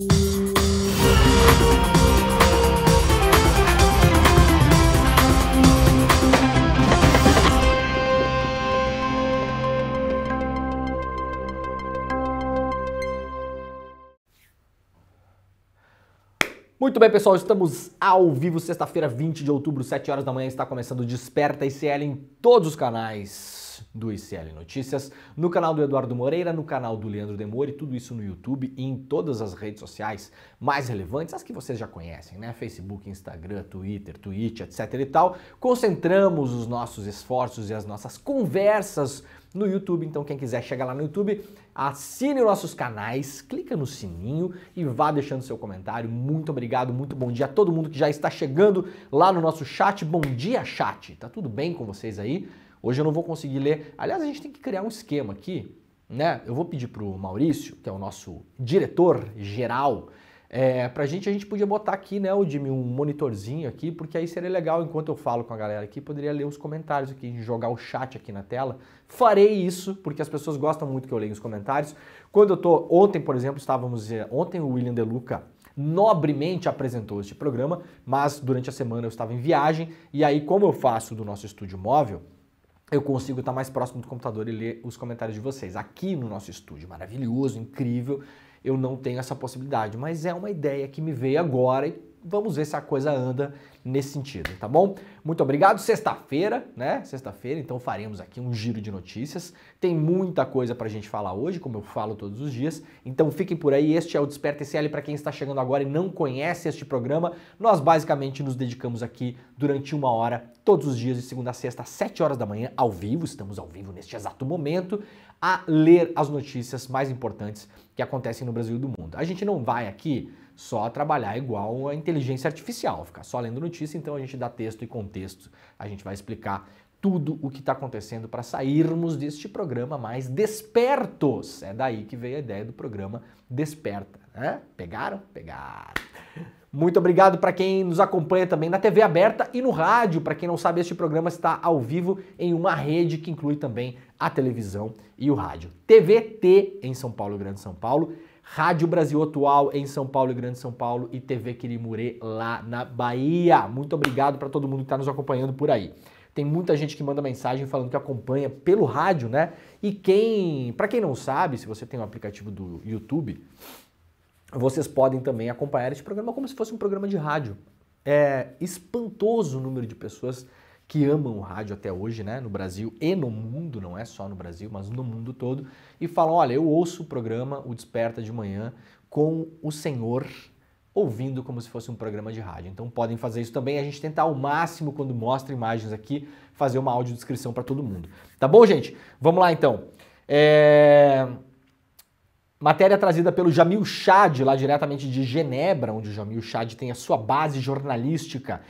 Muito bem, pessoal, estamos ao vivo, sexta-feira, 20 de outubro, 7 horas da manhã, está começando o Desperta ICL em todos os canais do ICL Notícias, no canal do Eduardo Moreira, no canal do Leandro Demore, tudo isso no YouTube e em todas as redes sociais mais relevantes, as que vocês já conhecem, né? Facebook, Instagram, Twitter, Twitch, etc e tal. Concentramos os nossos esforços e as nossas conversas no YouTube, então quem quiser chega lá no YouTube, assine os nossos canais, clica no sininho e vá deixando seu comentário. Muito obrigado, muito bom dia a todo mundo que já está chegando lá no nosso chat. Bom dia, chat! Tá tudo bem com vocês aí? Hoje eu não vou conseguir ler. Aliás, a gente tem que criar um esquema aqui, né? Eu vou pedir pro Maurício, que é o nosso diretor geral, a gente podia botar aqui, né, o Jimmy, um monitorzinho aqui, porque aí seria legal, enquanto eu falo com a galera aqui, poderia ler os comentários aqui, jogar o chat aqui na tela. Farei isso, porque as pessoas gostam muito que eu leia os comentários. Quando eu tô, ontem, por exemplo, ontem o William De Luca nobremente apresentou este programa, mas durante a semana eu estava em viagem, e aí como eu faço do nosso estúdio móvel, eu consigo estar mais próximo do computador e ler os comentários de vocês. Aqui no nosso estúdio maravilhoso, incrível, eu não tenho essa possibilidade, mas é uma ideia que me veio agora e vamos ver se a coisa anda nesse sentido, tá bom? Muito obrigado. Sexta-feira, né? Sexta-feira, então faremos aqui um giro de notícias. Tem muita coisa pra gente falar hoje, como eu falo todos os dias. Então fiquem por aí. Este é o Desperta ICL para quem está chegando agora e não conhece este programa. Nós basicamente nos dedicamos aqui durante 1 hora, todos os dias, de segunda a sexta, às 7 horas da manhã, ao vivo. Estamos ao vivo neste exato momento, a ler as notícias mais importantes que acontecem no Brasil e do mundo. A gente não vai aqui só trabalhar igual a inteligência artificial, ficar só lendo notícia, então a gente dá texto e contexto, a gente vai explicar tudo o que está acontecendo para sairmos deste programa mais despertos. É daí que veio a ideia do programa Desperta, né? Pegaram? Pegaram. Muito obrigado para quem nos acompanha também na TV aberta e no rádio. Para quem não sabe, este programa está ao vivo em uma rede que inclui também a televisão e o rádio. TVT em São Paulo, Grande São Paulo, Rádio Brasil Atual em São Paulo e Grande São Paulo e TV Quirimurê lá na Bahia. Muito obrigado para todo mundo que está nos acompanhando por aí. Tem muita gente que manda mensagem falando que acompanha pelo rádio, né? E para quem não sabe, se você tem um aplicativo do YouTube, vocês podem também acompanhar este programa como se fosse um programa de rádio. É espantoso o número de pessoas que amam o rádio até hoje, né, no Brasil e no mundo, não é só no Brasil, mas no mundo todo, e falam, olha, eu ouço o programa, o Desperta de manhã, com o senhor ouvindo como se fosse um programa de rádio. Então podem fazer isso também, a gente tenta ao máximo, quando mostra imagens aqui, fazer uma audiodescrição para todo mundo. Tá bom, gente? Vamos lá, então. Matéria trazida pelo Jamil Chad, lá diretamente de Genebra, onde o Jamil Chad tem a sua base jornalística.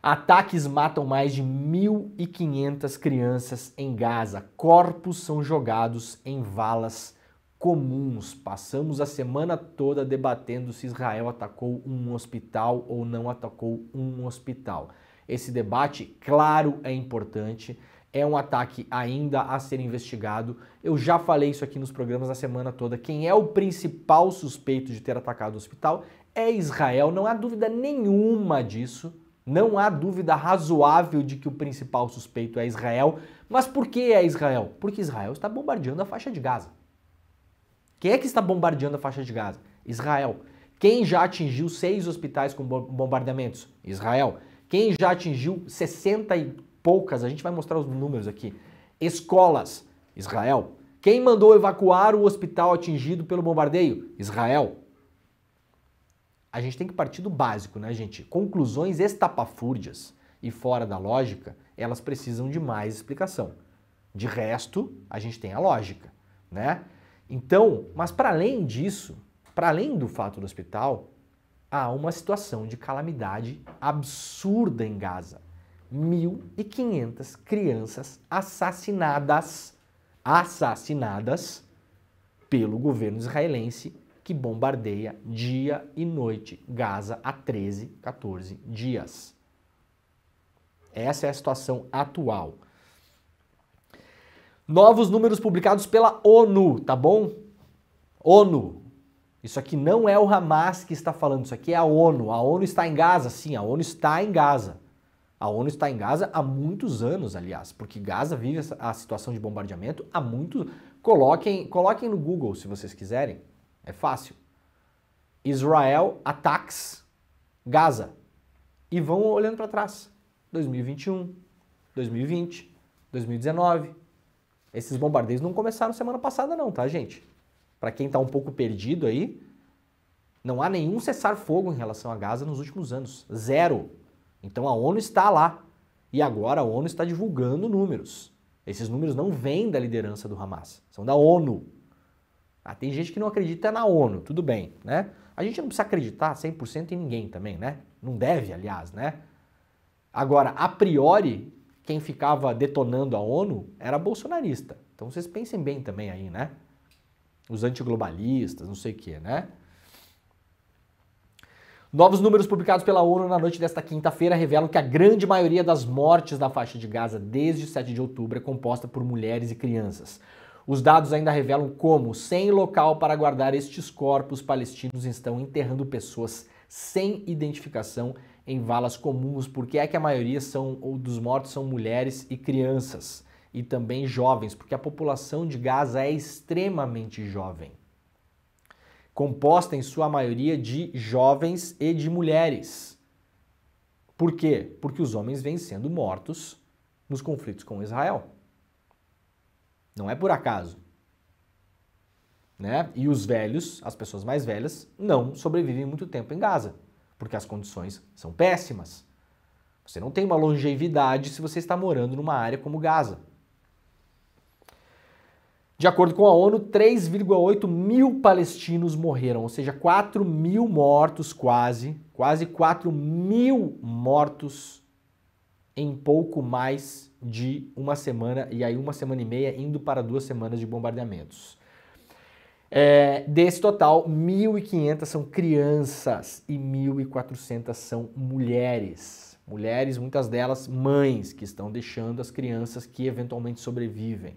Ataques matam mais de 1.500 crianças em Gaza. Corpos são jogados em valas comuns. Passamos a semana toda debatendo se Israel atacou um hospital ou não atacou um hospital. Esse debate, claro, é importante. É um ataque ainda a ser investigado. Eu já falei isso aqui nos programas a semana toda. Quem é o principal suspeito de ter atacado o hospital é Israel. Não há dúvida nenhuma disso. Não há dúvida razoável de que o principal suspeito é Israel. Mas por que é Israel? Porque Israel está bombardeando a faixa de Gaza. Quem é que está bombardeando a faixa de Gaza? Israel. Quem já atingiu 6 hospitais com bombardeamentos? Israel. Quem já atingiu 60 e poucas, a gente vai mostrar os números aqui, escolas? Israel. Quem mandou evacuar o hospital atingido pelo bombardeio? Israel. A gente tem que partir do básico, né, gente? Conclusões estapafúrdias e fora da lógica, elas precisam de mais explicação. De resto, a gente tem a lógica, né? Então, mas para além disso, para além do fato do hospital, há uma situação de calamidade absurda em Gaza. 1.500 crianças assassinadas pelo governo israelense, que bombardeia dia e noite Gaza há 13, 14 dias. Essa é a situação atual. Novos números publicados pela ONU, tá bom? ONU. Isso aqui não é o Hamas que está falando, isso aqui é a ONU. A ONU está em Gaza, sim, a ONU está em Gaza. A ONU está em Gaza há muitos anos, aliás, porque Gaza vive a situação de bombardeamento há muito... Coloquem no Google, se vocês quiserem. É fácil. Israel attacks Gaza. E vão olhando para trás. 2021, 2020, 2019. Esses bombardeios não começaram semana passada não, tá, gente? Para quem está um pouco perdido aí, não há nenhum cessar-fogo em relação a Gaza nos últimos anos. Zero. Então a ONU está lá. E agora a ONU está divulgando números. Esses números não vêm da liderança do Hamas, são da ONU. Tem gente que não acredita na ONU, tudo bem, né? A gente não precisa acreditar 100% em ninguém também, né? Não deve, aliás, né? Agora, a priori, quem ficava detonando a ONU era bolsonarista. Então vocês pensem bem também aí, né? Os antiglobalistas, não sei o quê, né? Novos números publicados pela ONU na noite desta quinta-feira revelam que a grande maioria das mortes na faixa de Gaza desde 7 de outubro é composta por mulheres e crianças. Os dados ainda revelam como, sem local para guardar estes corpos, palestinos estão enterrando pessoas sem identificação em valas comuns. Porque é que a maioria dos mortos são mulheres e crianças, e também jovens, porque a população de Gaza é extremamente jovem. Composta em sua maioria de jovens e de mulheres. Por quê? Porque os homens vêm sendo mortos nos conflitos com Israel. Não é por acaso. Né? E os velhos, as pessoas mais velhas, não sobrevivem muito tempo em Gaza, porque as condições são péssimas. Você não tem uma longevidade se você está morando numa área como Gaza. De acordo com a ONU, 3,8 mil palestinos morreram, ou seja, 4 mil mortos quase 4 mil mortos em pouco mais de uma semana, e aí uma semana e meia indo para 2 semanas de bombardeamentos. Desse total, 1.500 são crianças e 1.400 são mulheres. Mulheres, muitas delas mães, que estão deixando as crianças que eventualmente sobrevivem.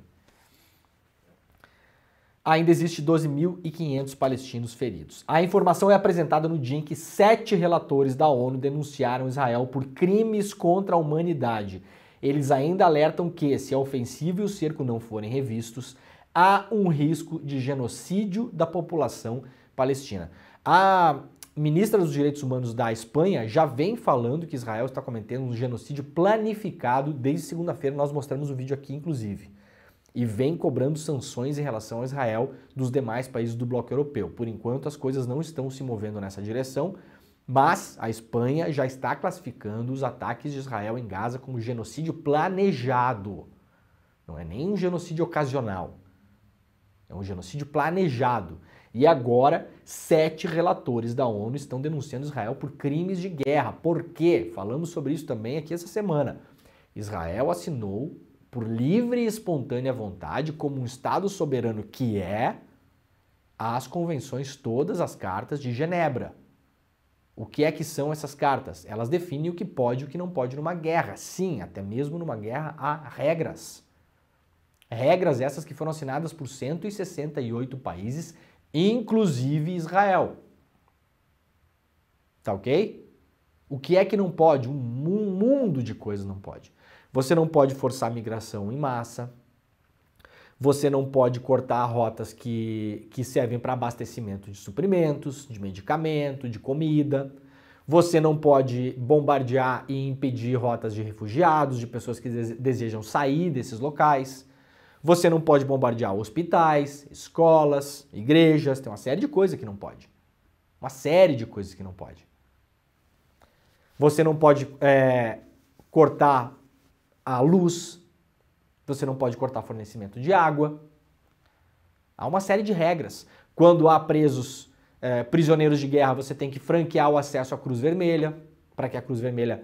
Ainda existe 12.500 palestinos feridos. A informação é apresentada no dia em que 7 relatores da ONU denunciaram Israel por crimes contra a humanidade. Eles ainda alertam que, se a ofensiva e o cerco não forem revistos, há um risco de genocídio da população palestina. A ministra dos Direitos Humanos da Espanha já vem falando que Israel está cometendo um genocídio planificado desde segunda-feira. Nós mostramos o vídeo aqui, inclusive. E vem cobrando sanções em relação a Israel dos demais países do bloco europeu. Por enquanto, as coisas não estão se movendo nessa direção, mas a Espanha já está classificando os ataques de Israel em Gaza como genocídio planejado. Não é nem um genocídio ocasional, é um genocídio planejado. E agora, 7 relatores da ONU estão denunciando Israel por crimes de guerra. Por quê? Falamos sobre isso também aqui essa semana. Israel assinou por livre e espontânea vontade, como um Estado soberano que é, as convenções, todas as cartas de Genebra. O que é que são essas cartas? Elas definem o que pode e o que não pode numa guerra. Sim, até mesmo numa guerra há regras. Regras essas que foram assinadas por 168 países, inclusive Israel. Tá ok? O que é que não pode? Um mundo de coisas não pode. Você não pode forçar a migração em massa, você não pode cortar rotas que servem para abastecimento de suprimentos, de medicamento, de comida, você não pode bombardear e impedir rotas de refugiados, de pessoas que desejam sair desses locais, você não pode bombardear hospitais, escolas, igrejas, tem uma série de coisas que não pode. Uma série de coisas que não pode. Você não pode cortar a luz, você não pode cortar fornecimento de água. Há uma série de regras. Quando há prisioneiros de guerra, você tem que franquear o acesso à Cruz Vermelha, para que a Cruz Vermelha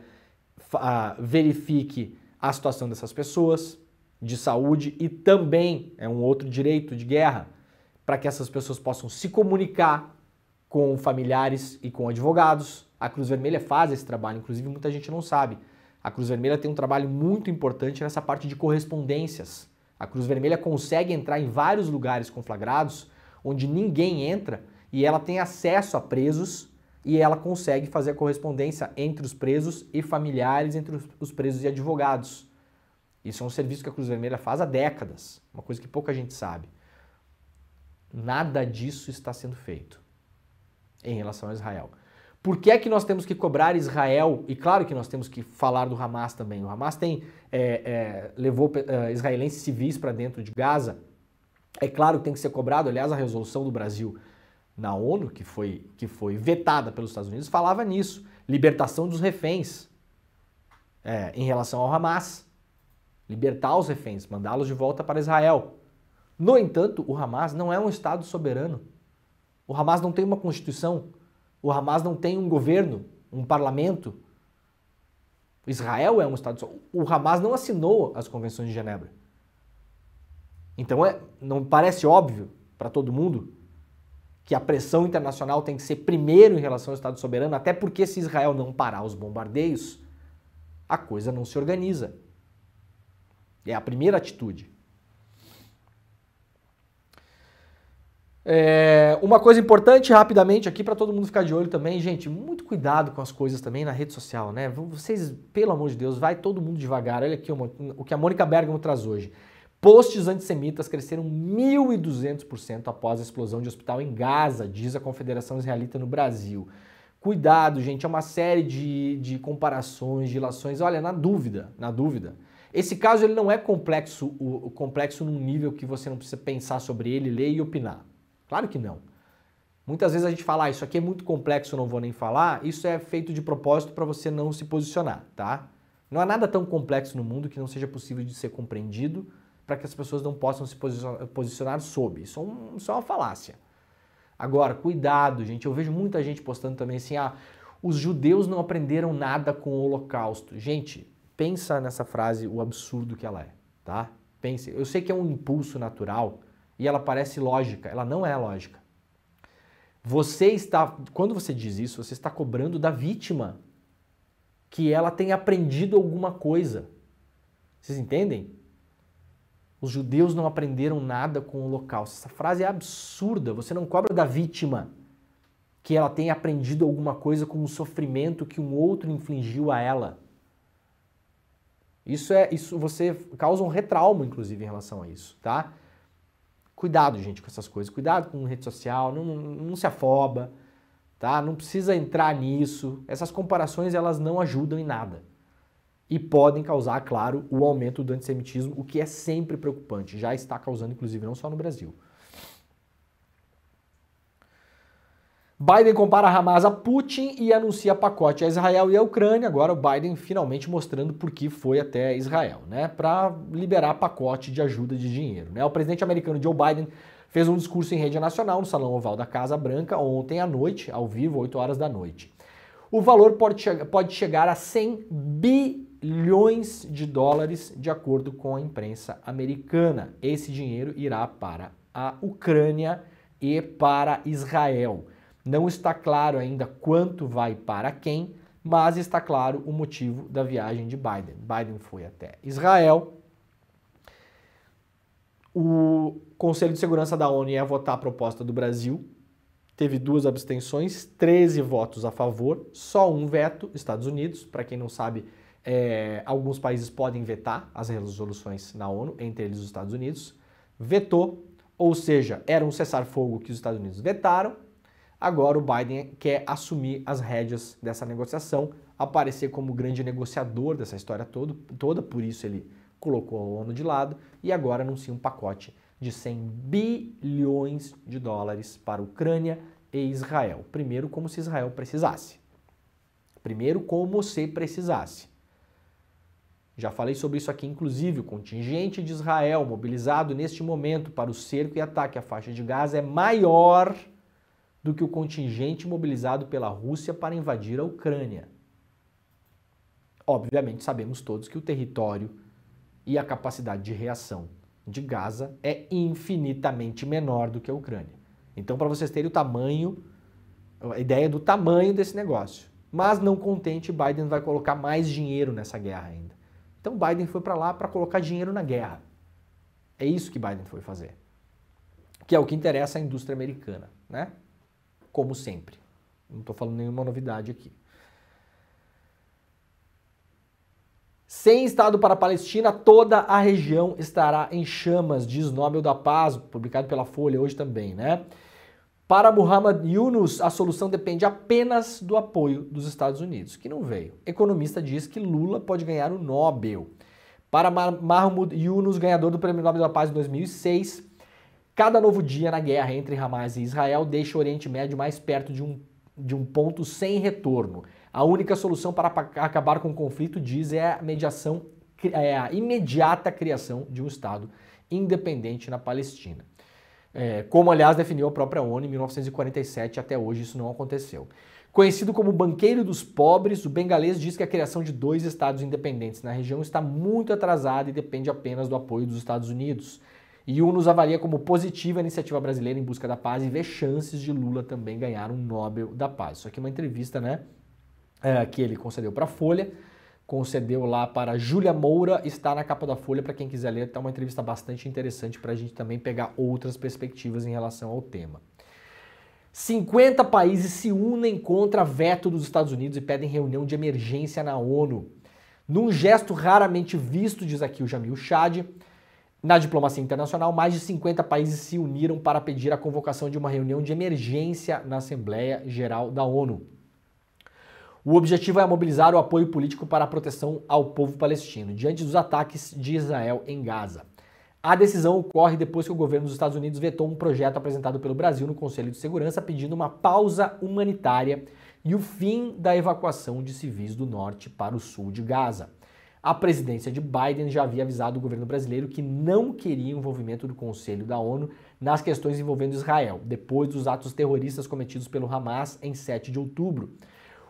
verifique a situação dessas pessoas, de saúde, e também é um outro direito de guerra, para que essas pessoas possam se comunicar com familiares e com advogados. A Cruz Vermelha faz esse trabalho, inclusive muita gente não sabe. A Cruz Vermelha tem um trabalho muito importante nessa parte de correspondências. A Cruz Vermelha consegue entrar em vários lugares conflagrados onde ninguém entra e ela tem acesso a presos e ela consegue fazer a correspondência entre os presos e familiares, entre os presos e advogados. Isso é um serviço que a Cruz Vermelha faz há décadas, uma coisa que pouca gente sabe. Nada disso está sendo feito em relação a Israel. Por que é que nós temos que cobrar Israel? E claro que nós temos que falar do Hamas também. O Hamas levou israelenses civis para dentro de Gaza. É claro que tem que ser cobrado. Aliás, a resolução do Brasil na ONU, que foi vetada pelos Estados Unidos, falava nisso. Libertação dos reféns em relação ao Hamas. Libertar os reféns, mandá-los de volta para Israel. No entanto, o Hamas não é um Estado soberano. O Hamas não tem uma constituição. O Hamas não tem um governo, um parlamento. Israel é um Estado soberano. O Hamas não assinou as convenções de Genebra. Então não parece óbvio para todo mundo que a pressão internacional tem que ser primeiro em relação ao Estado soberano, até porque se Israel não parar os bombardeios, a coisa não se organiza. É a primeira atitude. Uma coisa importante, rapidamente, aqui para todo mundo ficar de olho também, gente, muito cuidado com as coisas também na rede social, né? Vocês, pelo amor de Deus, vai todo mundo devagar. Olha aqui o que a Mônica Bergamo traz hoje. Posts antissemitas cresceram 1.200% após a explosão de hospital em Gaza, diz a Confederação Israelita no Brasil. Cuidado, gente, é uma série de comparações, de ilações. Olha, na dúvida. Esse caso ele não é complexo num nível que você não precisa pensar sobre ele, ler e opinar. Claro que não. Muitas vezes a gente fala, isso aqui é muito complexo, não vou nem falar. Isso é feito de propósito para você não se posicionar, tá? Não há nada tão complexo no mundo que não seja possível de ser compreendido para que as pessoas não possam se posicionar sobre. Isso é uma falácia. Agora, cuidado, gente. Eu vejo muita gente postando também assim, os judeus não aprenderam nada com o Holocausto. Gente, pensa nessa frase, o absurdo que ela é, tá? Pense. Eu sei que é um impulso natural e ela parece lógica. Ela não é lógica. Quando você diz isso, você está cobrando da vítima que ela tenha aprendido alguma coisa. Vocês entendem? Os judeus não aprenderam nada com o Holocausto. Essa frase é absurda. Você não cobra da vítima que ela tenha aprendido alguma coisa com o sofrimento que um outro infligiu a ela. Isso você causa um retrauma, inclusive, em relação a isso, tá? Cuidado, gente, com essas coisas. Cuidado com rede social, não se afoba, tá? Não precisa entrar nisso. Essas comparações, elas não ajudam em nada. E podem causar, claro, o aumento do antissemitismo, o que é sempre preocupante. Já está causando, inclusive, não só no Brasil. Biden compara Hamas a Putin e anuncia pacote a Israel e a Ucrânia. Agora o Biden finalmente mostrando por que foi até Israel, né? Para liberar pacote de ajuda de dinheiro, né? O presidente americano Joe Biden fez um discurso em rede nacional no Salão Oval da Casa Branca ontem à noite, ao vivo, 8 horas da noite. O valor pode chegar a 100 bilhões de dólares, de acordo com a imprensa americana. Esse dinheiro irá para a Ucrânia e para Israel. Não está claro ainda quanto vai para quem, mas está claro o motivo da viagem de Biden. Biden foi até Israel. O Conselho de Segurança da ONU ia votar a proposta do Brasil. Teve 2 abstenções, 13 votos a favor, só um veto, Estados Unidos. Para quem não sabe, alguns países podem vetar as resoluções na ONU, entre eles os Estados Unidos. Vetou, ou seja, era um cessar-fogo que os Estados Unidos vetaram. Agora o Biden quer assumir as rédeas dessa negociação, aparecer como grande negociador dessa história toda, por isso ele colocou a ONU de lado e agora anuncia um pacote de 100 bilhões de dólares para a Ucrânia e Israel. Primeiro, como se Israel precisasse. Já falei sobre isso aqui, inclusive, o contingente de Israel mobilizado neste momento para o cerco e ataque à faixa de Gaza é maior do que o contingente mobilizado pela Rússia para invadir a Ucrânia. Obviamente, sabemos todos que o território e a capacidade de reação de Gaza é infinitamente menor do que a Ucrânia. Então, para vocês terem a ideia do tamanho desse negócio. Mas não contente, Biden vai colocar mais dinheiro nessa guerra ainda. Então, Biden foi para lá para colocar dinheiro na guerra. É isso que Biden foi fazer. Que é o que interessa à indústria americana, né? como sempre. Não estou falando nenhuma novidade aqui. Sem Estado para a Palestina, toda a região estará em chamas, diz Nobel da Paz, publicado pela Folha hoje também, né? Para Muhammad Yunus, a solução depende apenas do apoio dos Estados Unidos, que não veio. Economista diz que Lula pode ganhar o Nobel. Para Mahmoud Yunus, ganhador do Prêmio Nobel da Paz em 2006, cada novo dia na guerra entre Hamas e Israel deixa o Oriente Médio mais perto de um ponto sem retorno. A única solução para acabar com o conflito, diz, é a imediata criação de um Estado independente na Palestina. Como, aliás, definiu a própria ONU em 1947, até hoje isso não aconteceu. Conhecido como banqueiro dos pobres, o bengalês diz que a criação de 2 estados independentes na região está muito atrasada e depende apenas do apoio dos Estados Unidos. Yunus avalia como positiva a iniciativa brasileira em busca da paz e vê chances de Lula também ganhar um Nobel da Paz. Isso aqui é uma entrevista, né, que ele concedeu para a Folha, concedeu lá para Júlia Moura, está na capa da Folha para quem quiser ler, está uma entrevista bastante interessante para a gente também pegar outras perspectivas em relação ao tema. 50 países se unem contra veto dos Estados Unidos e pedem reunião de emergência na ONU. Num gesto raramente visto, diz aqui o Jamil Chad, na diplomacia internacional, mais de 50 países se uniram para pedir a convocação de uma reunião de emergência na Assembleia Geral da ONU. O objetivo é mobilizar o apoio político para a proteção ao povo palestino, diante dos ataques de Israel em Gaza. A decisão ocorre depois que o governo dos Estados Unidos vetou um projeto apresentado pelo Brasil no Conselho de Segurança pedindo uma pausa humanitária e o fim da evacuação de civis do norte para o sul de Gaza. A presidência de Biden já havia avisado o governo brasileiro que não queria o envolvimento do Conselho da ONU nas questões envolvendo Israel, depois dos atos terroristas cometidos pelo Hamas em 7 de outubro.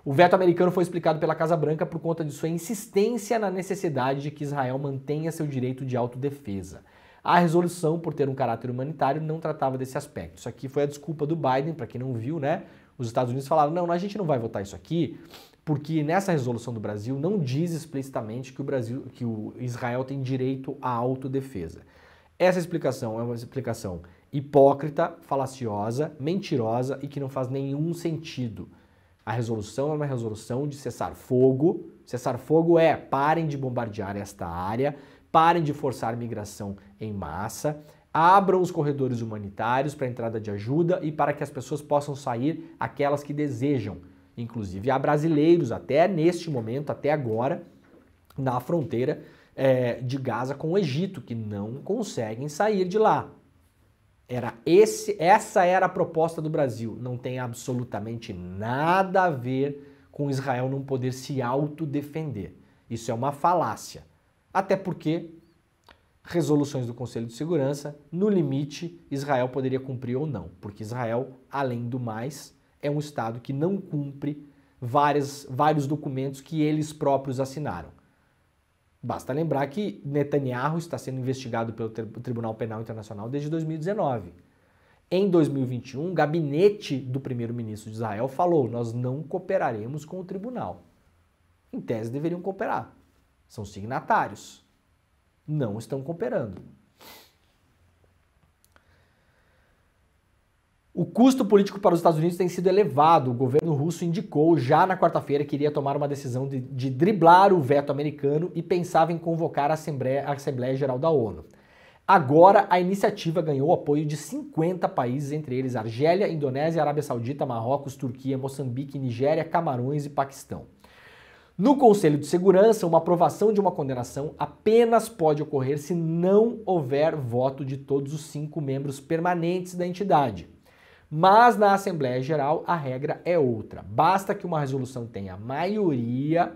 O veto americano foi explicado pela Casa Branca por conta de sua insistência na necessidade de que Israel mantenha seu direito de autodefesa. A resolução, por ter um caráter humanitário, não tratava desse aspecto. Isso aqui foi a desculpa do Biden, para quem não viu, né? Os Estados Unidos falaram, não, a gente não vai votar isso aqui, porque nessa resolução do Brasil não diz explicitamente que o Israel tem direito à autodefesa. Essa explicação é uma explicação hipócrita, falaciosa, mentirosa e que não faz nenhum sentido. A resolução é uma resolução de cessar fogo. Cessar fogo é parem de bombardear esta área, parem de forçar migração em massa, abram os corredores humanitários para a entrada de ajuda e para que as pessoas possam sair aquelas que desejam. Inclusive há brasileiros até neste momento, até agora, na fronteira de Gaza com o Egito, que não conseguem sair de lá. Essa era a proposta do Brasil. Não tem absolutamente nada a ver com Israel não poder se autodefender. Isso é uma falácia. Até porque resoluções do Conselho de Segurança, no limite, Israel poderia cumprir ou não. Porque Israel, além do mais, é um Estado que não cumpre vários documentos que eles próprios assinaram. Basta lembrar que Netanyahu está sendo investigado pelo Tribunal Penal Internacional desde 2019. Em 2021, o gabinete do primeiro-ministro de Israel falou: nós não cooperaremos com o tribunal. Em tese, deveriam cooperar. São signatários. Não estão cooperando. O custo político para os Estados Unidos tem sido elevado. O governo russo indicou já na quarta-feira que iria tomar uma decisão de driblar o veto americano e pensava em convocar a Assembleia Geral da ONU. Agora, a iniciativa ganhou o apoio de 50 países, entre eles Argélia, Indonésia, Arábia Saudita, Marrocos, Turquia, Moçambique, Nigéria, Camarões e Paquistão. No Conselho de Segurança, uma aprovação de uma condenação apenas pode ocorrer se não houver voto de todos os 5 membros permanentes da entidade. Mas na Assembleia Geral a regra é outra. Basta que uma resolução tenha a maioria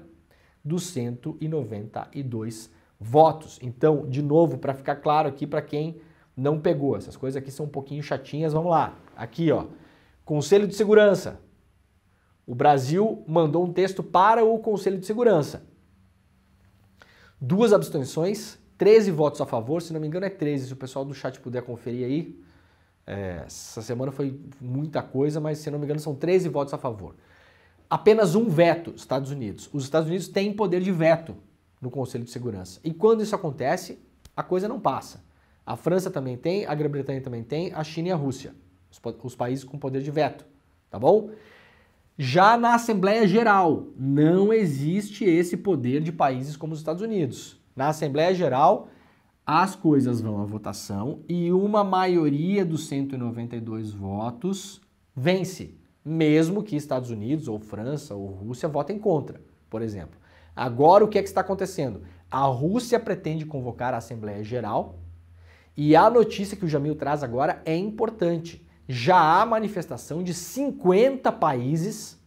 dos 192 votos. Então, de novo, para ficar claro aqui para quem não pegou, essas coisas aqui são um pouquinho chatinhas, vamos lá. Aqui, ó, Conselho de Segurança. O Brasil mandou um texto para o Conselho de Segurança. 2 abstenções, 13 votos a favor, se não me engano é 13, se o pessoal do chat puder conferir aí. Essa semana foi muita coisa, mas se não me engano são 13 votos a favor. Apenas um veto, Estados Unidos. Os Estados Unidos têm poder de veto no Conselho de Segurança. E quando isso acontece, a coisa não passa. A França também tem, a Grã-Bretanha também tem, a China e a Rússia. Os países com poder de veto tá bom? Já na Assembleia Geral, não existe esse poder de países como os Estados Unidos. Na Assembleia Geral, as coisas vão à votação e uma maioria dos 192 votos vence, mesmo que Estados Unidos, ou França, ou Rússia votem contra, por exemplo. Agora, o que é que está acontecendo? A Rússia pretende convocar a Assembleia Geral e a notícia que o Jamil traz agora é importante. Já há manifestação de 50 países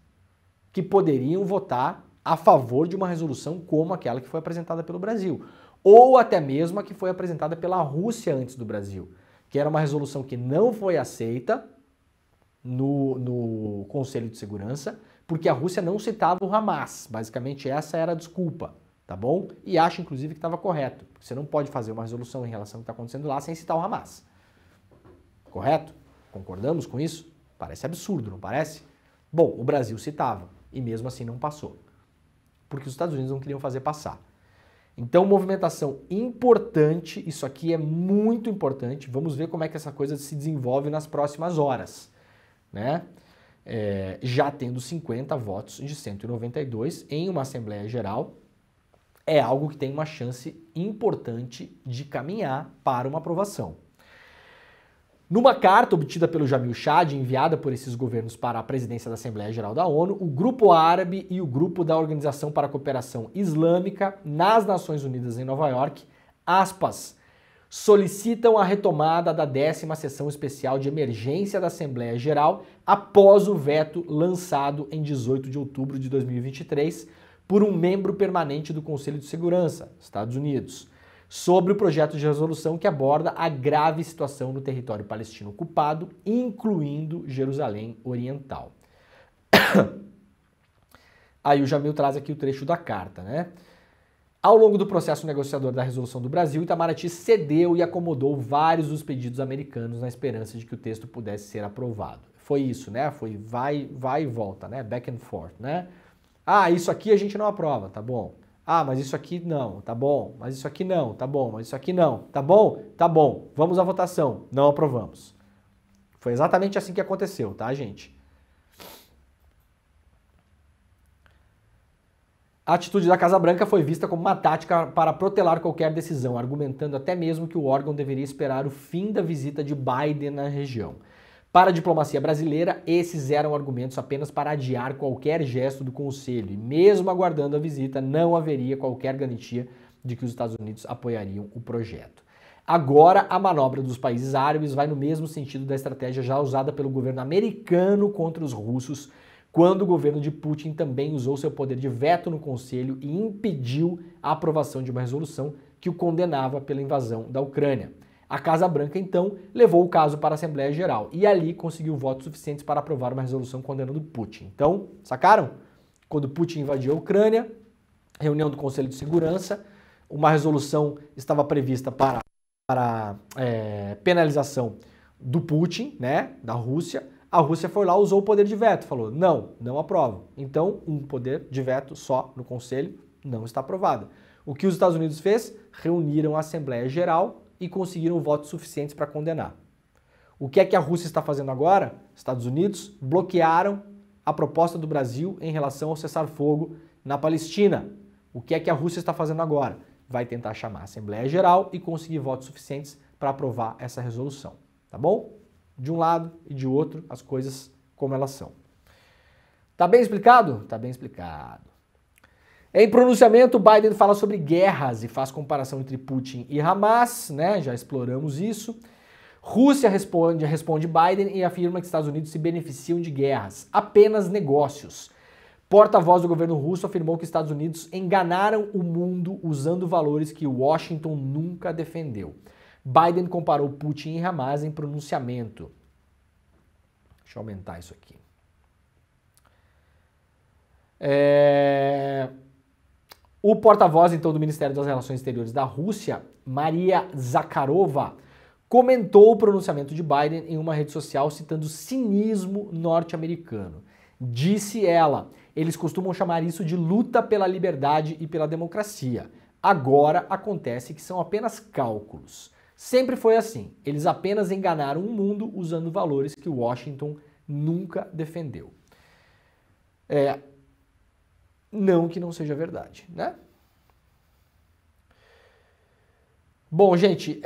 que poderiam votar a favor de uma resolução como aquela que foi apresentada pelo Brasil, ou até mesmo a que foi apresentada pela Rússia antes do Brasil, que era uma resolução que não foi aceita no Conselho de Segurança, porque a Rússia não citava o Hamas. Basicamente essa era a desculpa, tá bom? E acho inclusive que estava correto, porque você não pode fazer uma resolução em relação ao que está acontecendo lá sem citar o Hamas. Correto? Concordamos com isso? Parece absurdo, não parece? Bom, o Brasil citava e mesmo assim não passou, porque os Estados Unidos não queriam fazer passar. Então, movimentação importante, isso aqui é muito importante, vamos ver como é que essa coisa se desenvolve nas próximas horas, né? Já tendo 50 votos de 192 em uma Assembleia Geral, é algo que tem uma chance importante de caminhar para uma aprovação. Numa carta obtida pelo Jamil Chad, enviada por esses governos para a presidência da Assembleia Geral da ONU, o Grupo Árabe e o Grupo da Organização para a Cooperação Islâmica nas Nações Unidas em Nova York, aspas, solicitam a retomada da 10ª Sessão Especial de Emergência da Assembleia Geral após o veto lançado em 18 de outubro de 2023 por um membro permanente do Conselho de Segurança, Estados Unidos, sobre o projeto de resolução que aborda a grave situação no território palestino ocupado, incluindo Jerusalém Oriental. Aí o Jamil traz aqui o trecho da carta, né? Ao longo do processo negociador da resolução do Brasil, Itamaraty cedeu e acomodou vários dos pedidos americanos na esperança de que o texto pudesse ser aprovado. Foi isso, né? Foi vai e volta, né? Back and forth, né? Ah, isso aqui a gente não aprova, tá bom. Ah, mas isso aqui não, tá bom. Mas isso aqui não, tá bom. Mas isso aqui não, tá bom? Tá bom. Vamos à votação. Não aprovamos. Foi exatamente assim que aconteceu, tá, gente? A atitude da Casa Branca foi vista como uma tática para protelar qualquer decisão, argumentando até mesmo que o órgão deveria esperar o fim da visita de Biden na região. Para a diplomacia brasileira, esses eram argumentos apenas para adiar qualquer gesto do Conselho, e mesmo aguardando a visita, não haveria qualquer garantia de que os Estados Unidos apoiariam o projeto. Agora, a manobra dos países árabes vai no mesmo sentido da estratégia já usada pelo governo americano contra os russos, quando o governo de Putin também usou seu poder de veto no Conselho e impediu a aprovação de uma resolução que o condenava pela invasão da Ucrânia. A Casa Branca, então, levou o caso para a Assembleia Geral e ali conseguiu votos suficientes para aprovar uma resolução condenando Putin. Então, sacaram? Quando Putin invadiu a Ucrânia, reunião do Conselho de Segurança, uma resolução estava prevista para penalização do Putin, né, da Rússia. A Rússia foi lá, usou o poder de veto, falou, não aprovo. Então, um poder de veto só no Conselho não está aprovado. O que os Estados Unidos fez? Reuniram a Assembleia Geral e conseguiram votos suficientes para condenar. O que é que a Rússia está fazendo agora? Estados Unidos bloquearam a proposta do Brasil em relação ao cessar-fogo na Palestina. O que é que a Rússia está fazendo agora? Vai tentar chamar a Assembleia Geral e conseguir votos suficientes para aprovar essa resolução, tá bom? De um lado e de outro, as coisas como elas são. Tá bem explicado? Tá bem explicado. Em pronunciamento, Biden fala sobre guerras e faz comparação entre Putin e Hamas, né? Já exploramos isso. Rússia responde Biden e afirma que Estados Unidos se beneficiam de guerras, apenas negócios. Porta-voz do governo russo afirmou que Estados Unidos enganaram o mundo usando valores que Washington nunca defendeu. Biden comparou Putin e Hamas em pronunciamento. Deixa eu aumentar isso aqui. O porta-voz, então, do Ministério das Relações Exteriores da Rússia, Maria Zakharova, comentou o pronunciamento de Biden em uma rede social citando o cinismo norte-americano. Disse ela, eles costumam chamar isso de luta pela liberdade e pela democracia. Agora acontece que são apenas cálculos. Sempre foi assim, eles apenas enganaram o mundo usando valores que Washington nunca defendeu. Não que não seja verdade, né? Bom, gente,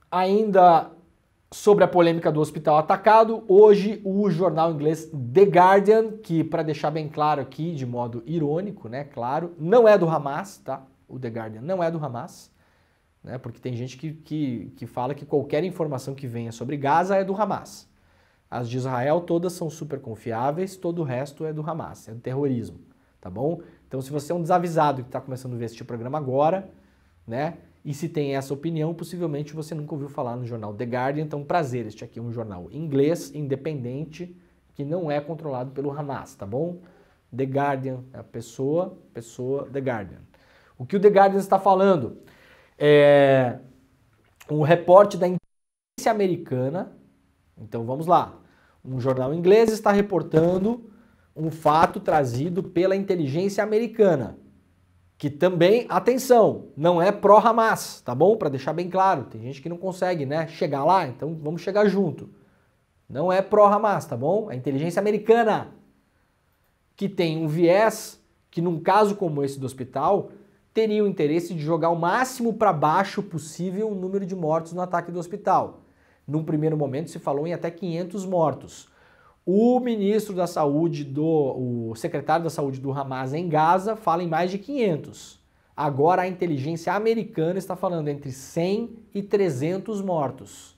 ainda sobre a polêmica do hospital atacado, hoje o jornal inglês The Guardian, que para deixar bem claro aqui, de modo irônico, né, claro, não é do Hamas, tá? O The Guardian não é do Hamas, né? Porque tem gente que fala que qualquer informação que venha sobre Gaza é do Hamas. As de Israel todas são super confiáveis, todo o resto é do Hamas, é do terrorismo, tá bom? Então se você é um desavisado que está começando a ver este programa agora, né? E se tem essa opinião, possivelmente você nunca ouviu falar no jornal The Guardian. Então, prazer, este aqui é um jornal inglês, independente, que não é controlado pelo Hamas, tá bom? The Guardian, a pessoa, The Guardian. O que o The Guardian está falando? Um repórter da inteligência americana. Então, vamos lá. Um jornal inglês está reportando um fato trazido pela inteligência americana. Que também, atenção, não é pró-Hamas, tá bom? Para deixar bem claro, tem gente que não consegue, né, chegar lá, então vamos chegar junto. Não é pró-Hamas, tá bom? É a inteligência americana, que tem um viés que num caso como esse do hospital, teria o interesse de jogar o máximo para baixo possível o número de mortos no ataque do hospital. Num primeiro momento se falou em até 500 mortos. O ministro da Saúde, o secretário da Saúde do Hamas em Gaza fala em mais de 500. Agora a inteligência americana está falando entre 100 e 300 mortos.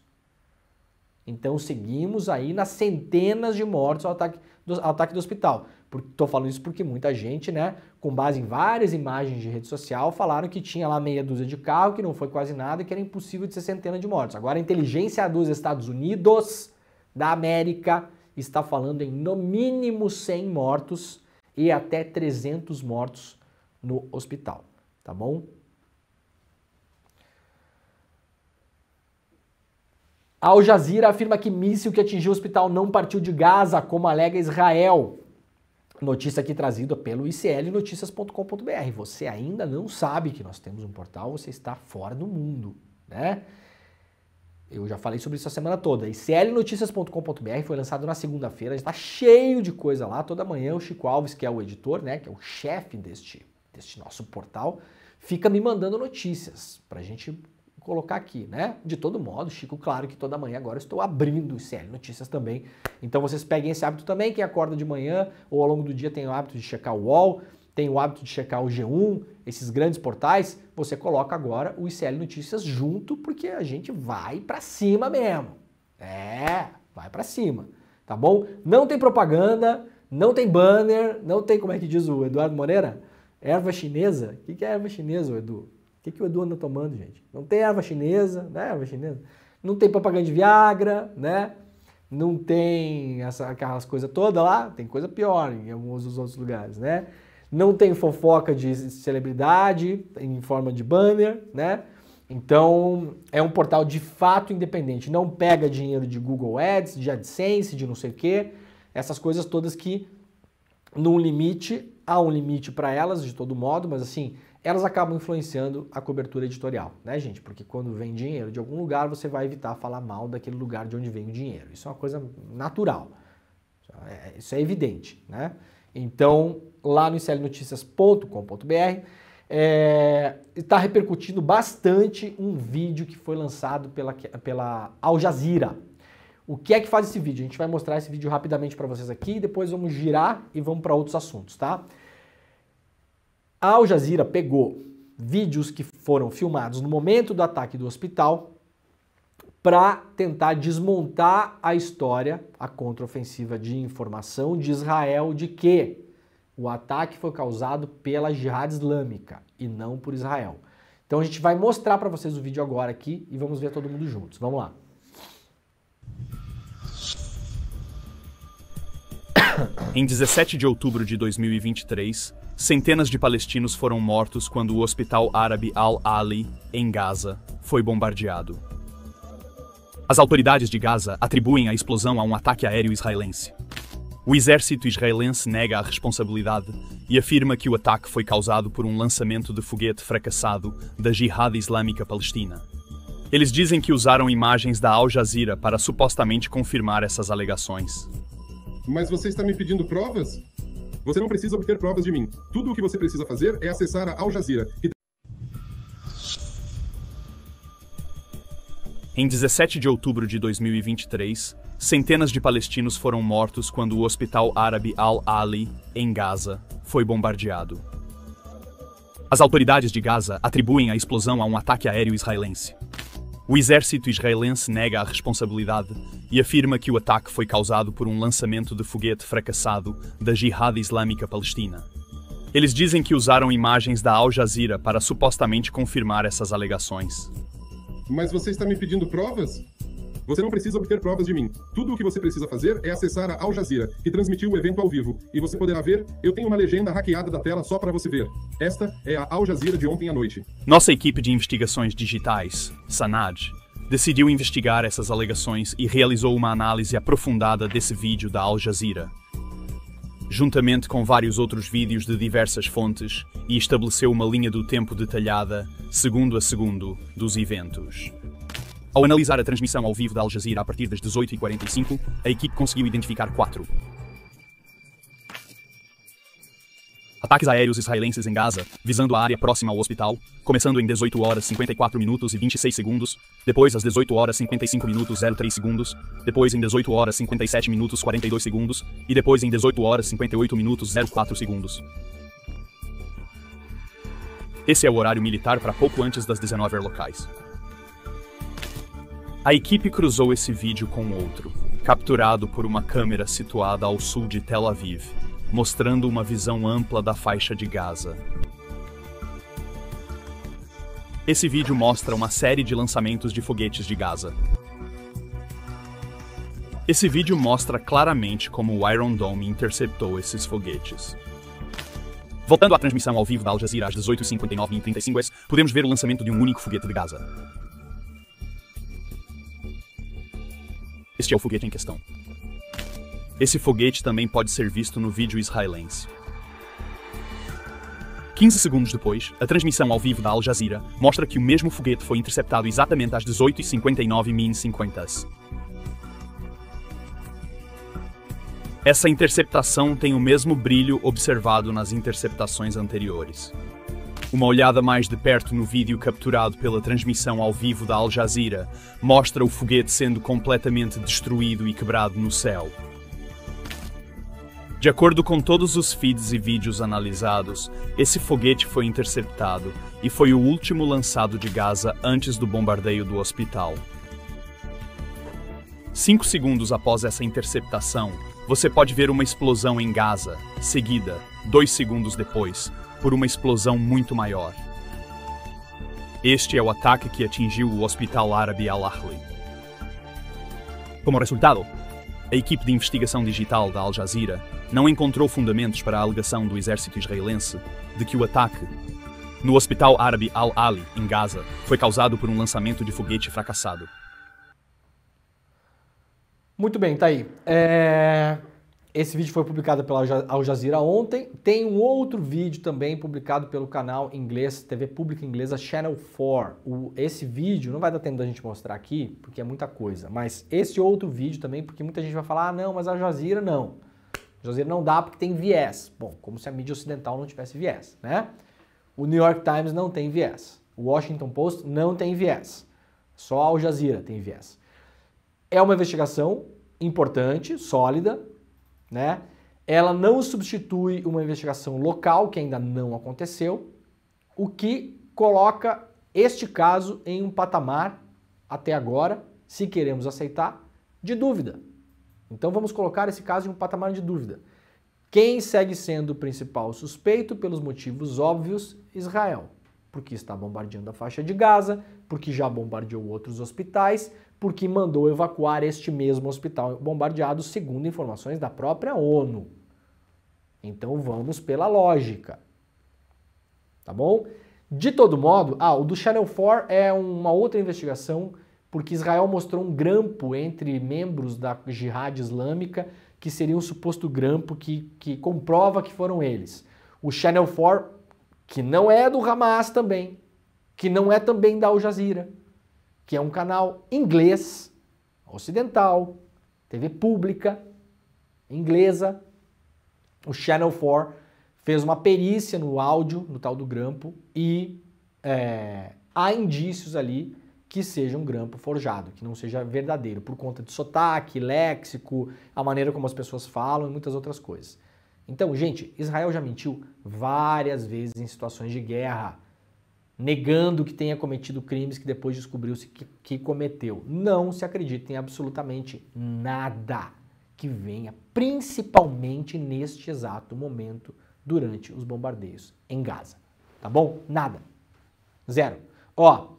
Então seguimos aí nas centenas de mortos ao ataque do hospital. Estou falando isso porque muita gente, né, com base em várias imagens de rede social, falaram que tinha lá meia dúzia de carro, que não foi quase nada e que era impossível de ser centena de mortos. Agora a inteligência dos Estados Unidos da América está falando em no mínimo 100 mortos e até 300 mortos no hospital, tá bom? Al Jazeera afirma que míssil que atingiu o hospital não partiu de Gaza, como alega Israel. Notícia aqui trazida pelo iclnoticias.com.br. Você ainda não sabe que nós temos um portal, você está fora do mundo, né? Eu já falei sobre isso a semana toda. iclnoticias.com.br foi lançado na segunda-feira, está cheio de coisa lá. Toda manhã o Chico Alves, que é o editor, né, que é o chefe deste nosso portal, fica me mandando notícias pra gente colocar aqui, né? De todo modo, Chico, claro que toda manhã agora eu estou abrindo o ICL Notícias também. Então vocês peguem esse hábito também, quem acorda de manhã ou ao longo do dia tem o hábito de checar o UOL, tem o hábito de checar o G1, esses grandes portais, você coloca agora o ICL Notícias junto, porque a gente vai pra cima mesmo. Vai pra cima, tá bom? Não tem propaganda, não tem banner, não tem, como é que diz o Eduardo Moreira? Erva chinesa? O que é erva chinesa, Edu? O que o Edu anda tomando, gente? Não tem erva chinesa, né? Erva chinesa. Não tem propaganda de Viagra, né? Não tem aquelas coisas todas lá, tem coisa pior em alguns dos outros lugares, né? Não tem fofoca de celebridade em forma de banner, né? Então, é um portal de fato independente. Não pega dinheiro de Google Ads, de AdSense, de não sei o quê. Essas coisas todas que, num limite, há um limite para elas, de todo modo, mas assim, elas acabam influenciando a cobertura editorial, né, gente? Porque quando vem dinheiro de algum lugar, você vai evitar falar mal daquele lugar de onde vem o dinheiro. Isso é uma coisa natural. Isso é evidente, né? Então, lá no iclnoticias.com.br está repercutindo bastante um vídeo que foi lançado pela Al Jazeera. O que é que faz esse vídeo? A gente vai mostrar esse vídeo rapidamente para vocês aqui, depois vamos girar e vamos para outros assuntos, tá? A Al Jazeera pegou vídeos que foram filmados no momento do ataque do hospital para tentar desmontar a história, a contraofensiva de informação de Israel de que o ataque foi causado pela Jihad Islâmica e não por Israel. Então a gente vai mostrar para vocês o vídeo agora aqui e vamos ver todo mundo juntos. Vamos lá. Em 17 de outubro de 2023, centenas de palestinos foram mortos quando o hospital árabe Al-Ali, em Gaza, foi bombardeado. As autoridades de Gaza atribuem a explosão a um ataque aéreo israelense. O exército israelense nega a responsabilidade e afirma que o ataque foi causado por um lançamento de foguete fracassado da Jihad Islâmica Palestina. Eles dizem que usaram imagens da Al Jazeera para supostamente confirmar essas alegações. Mas você está me pedindo provas? Você não precisa obter provas de mim. Tudo o que você precisa fazer é acessar a Al Jazeera. Em 17 de outubro de 2023, centenas de palestinos foram mortos quando o hospital árabe Al-Ali, em Gaza, foi bombardeado. As autoridades de Gaza atribuem a explosão a um ataque aéreo israelense. O exército israelense nega a responsabilidade e afirma que o ataque foi causado por um lançamento de foguete fracassado da Jihad Islâmica Palestina. Eles dizem que usaram imagens da Al Jazeera para supostamente confirmar essas alegações. Mas você está me pedindo provas? Você não precisa obter provas de mim. Tudo o que você precisa fazer é acessar a Al Jazeera, que transmitiu o evento ao vivo. E você poderá ver, eu tenho uma legenda hackeada da tela só para você ver. Esta é a Al Jazeera de ontem à noite. Nossa equipe de investigações digitais, SANAD, decidiu investigar essas alegações e realizou uma análise aprofundada desse vídeo da Al Jazeera, juntamente com vários outros vídeos de diversas fontes, e estabeleceu uma linha do tempo detalhada, segundo a segundo, dos eventos. Ao analisar a transmissão ao vivo da Al Jazeera a partir das 18h45, a equipe conseguiu identificar 4 ataques aéreos israelenses em Gaza, visando a área próxima ao hospital, começando em 18 horas 54 minutos e 26 segundos, depois às 18 horas 55 minutos 03 segundos, depois em 18 horas 57 minutos 42 segundos, e depois em 18 horas 58 minutos 04 segundos. Esse é o horário militar para pouco antes das 19 horas locais. A equipe cruzou esse vídeo com outro, capturado por uma câmera situada ao sul de Tel Aviv, mostrando uma visão ampla da faixa de Gaza. Esse vídeo mostra uma série de lançamentos de foguetes de Gaza. Esse vídeo mostra claramente como o Iron Dome interceptou esses foguetes. Voltando à transmissão ao vivo da Al Jazeera às 18h59 e 35 s, podemos ver o lançamento de um único foguete de Gaza. Este é o foguete em questão. Esse foguete também pode ser visto no vídeo israelense. 15 segundos depois, a transmissão ao vivo da Al Jazeera mostra que o mesmo foguete foi interceptado exatamente às 18h59 min. Essa interceptação tem o mesmo brilho observado nas interceptações anteriores. Uma olhada mais de perto no vídeo capturado pela transmissão ao vivo da Al Jazeera mostra o foguete sendo completamente destruído e quebrado no céu. De acordo com todos os feeds e vídeos analisados, esse foguete foi interceptado e foi o último lançado de Gaza antes do bombardeio do hospital. 5 segundos após essa interceptação, você pode ver uma explosão em Gaza, seguida, 2 segundos depois, por uma explosão muito maior. Este é o ataque que atingiu o hospital árabe Al-Ahli. Como resultado, a equipe de investigação digital da Al Jazeera não encontrou fundamentos para a alegação do exército israelense de que o ataque no hospital árabe Al-Ali, em Gaza, foi causado por um lançamento de foguete fracassado. Muito bem, tá aí. Esse vídeo foi publicado pela Al Jazeera ontem. Tem um outro vídeo também publicado pelo canal inglês, TV pública inglesa Channel 4. Esse vídeo, não vai dar tempo da gente mostrar aqui, porque é muita coisa, mas esse outro vídeo também, porque muita gente vai falar, ah, não, mas a Al Jazeera não. A Al Jazeera não dá porque tem viés. Bom, como se a mídia ocidental não tivesse viés, né? O New York Times não tem viés. O Washington Post não tem viés. Só a Al Jazeera tem viés. É uma investigação importante, sólida, né? Ela não substitui uma investigação local, que ainda não aconteceu, o que coloca este caso em um patamar, até agora, se queremos aceitar, de dúvida. Então vamos colocar esse caso em um patamar de dúvida. Quem segue sendo o principal suspeito, pelos motivos óbvios? Israel. Porque está bombardeando a faixa de Gaza, porque já bombardeou outros hospitais, porque mandou evacuar este mesmo hospital bombardeado, segundo informações da própria ONU. Então vamos pela lógica. Tá bom? De todo modo, o do Channel 4 é uma outra investigação, porque Israel mostrou um grampo entre membros da Jihad Islâmica, que seria um suposto grampo que comprova que foram eles. O Channel 4, que não é do Hamas também, que não é também da Al Jazeera, que é um canal inglês, ocidental, TV pública, inglesa. O Channel 4 fez uma perícia no áudio, no tal do grampo, e há indícios ali que seja um grampo forjado, que não seja verdadeiro, por conta de sotaque, léxico, a maneira como as pessoas falam e muitas outras coisas. Então, gente, Israel já mentiu várias vezes em situações de guerra, negando que tenha cometido crimes que depois descobriu-se que cometeu. Não se acredita em absolutamente nada que venha, principalmente neste exato momento, durante os bombardeios em Gaza. Tá bom? Nada. Zero. Ó,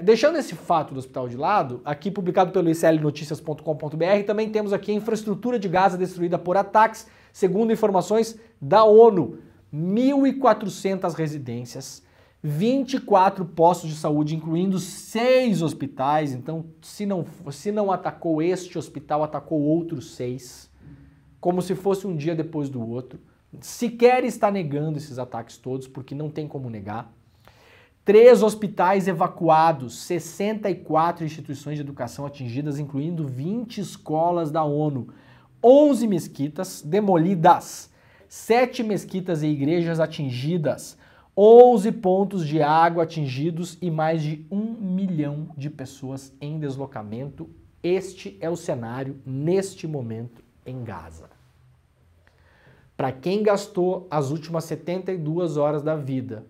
deixando esse fato do hospital de lado, aqui publicado pelo iclnoticias.com.br, também temos aqui a infraestrutura de Gaza destruída por ataques, segundo informações da ONU. 1.400 residências, 24 postos de saúde, incluindo 6 hospitais. Então, se não atacou este hospital, atacou outros 6, como se fosse um dia depois do outro. Sequer está negando esses ataques todos, porque não tem como negar. 3 hospitais evacuados, 64 instituições de educação atingidas, incluindo 20 escolas da ONU, 11 mesquitas demolidas, 7 mesquitas e igrejas atingidas, 11 pontos de água atingidos e mais de 1 milhão de pessoas em deslocamento. Este é o cenário neste momento em Gaza. Para quem gastou as últimas 72 horas da vida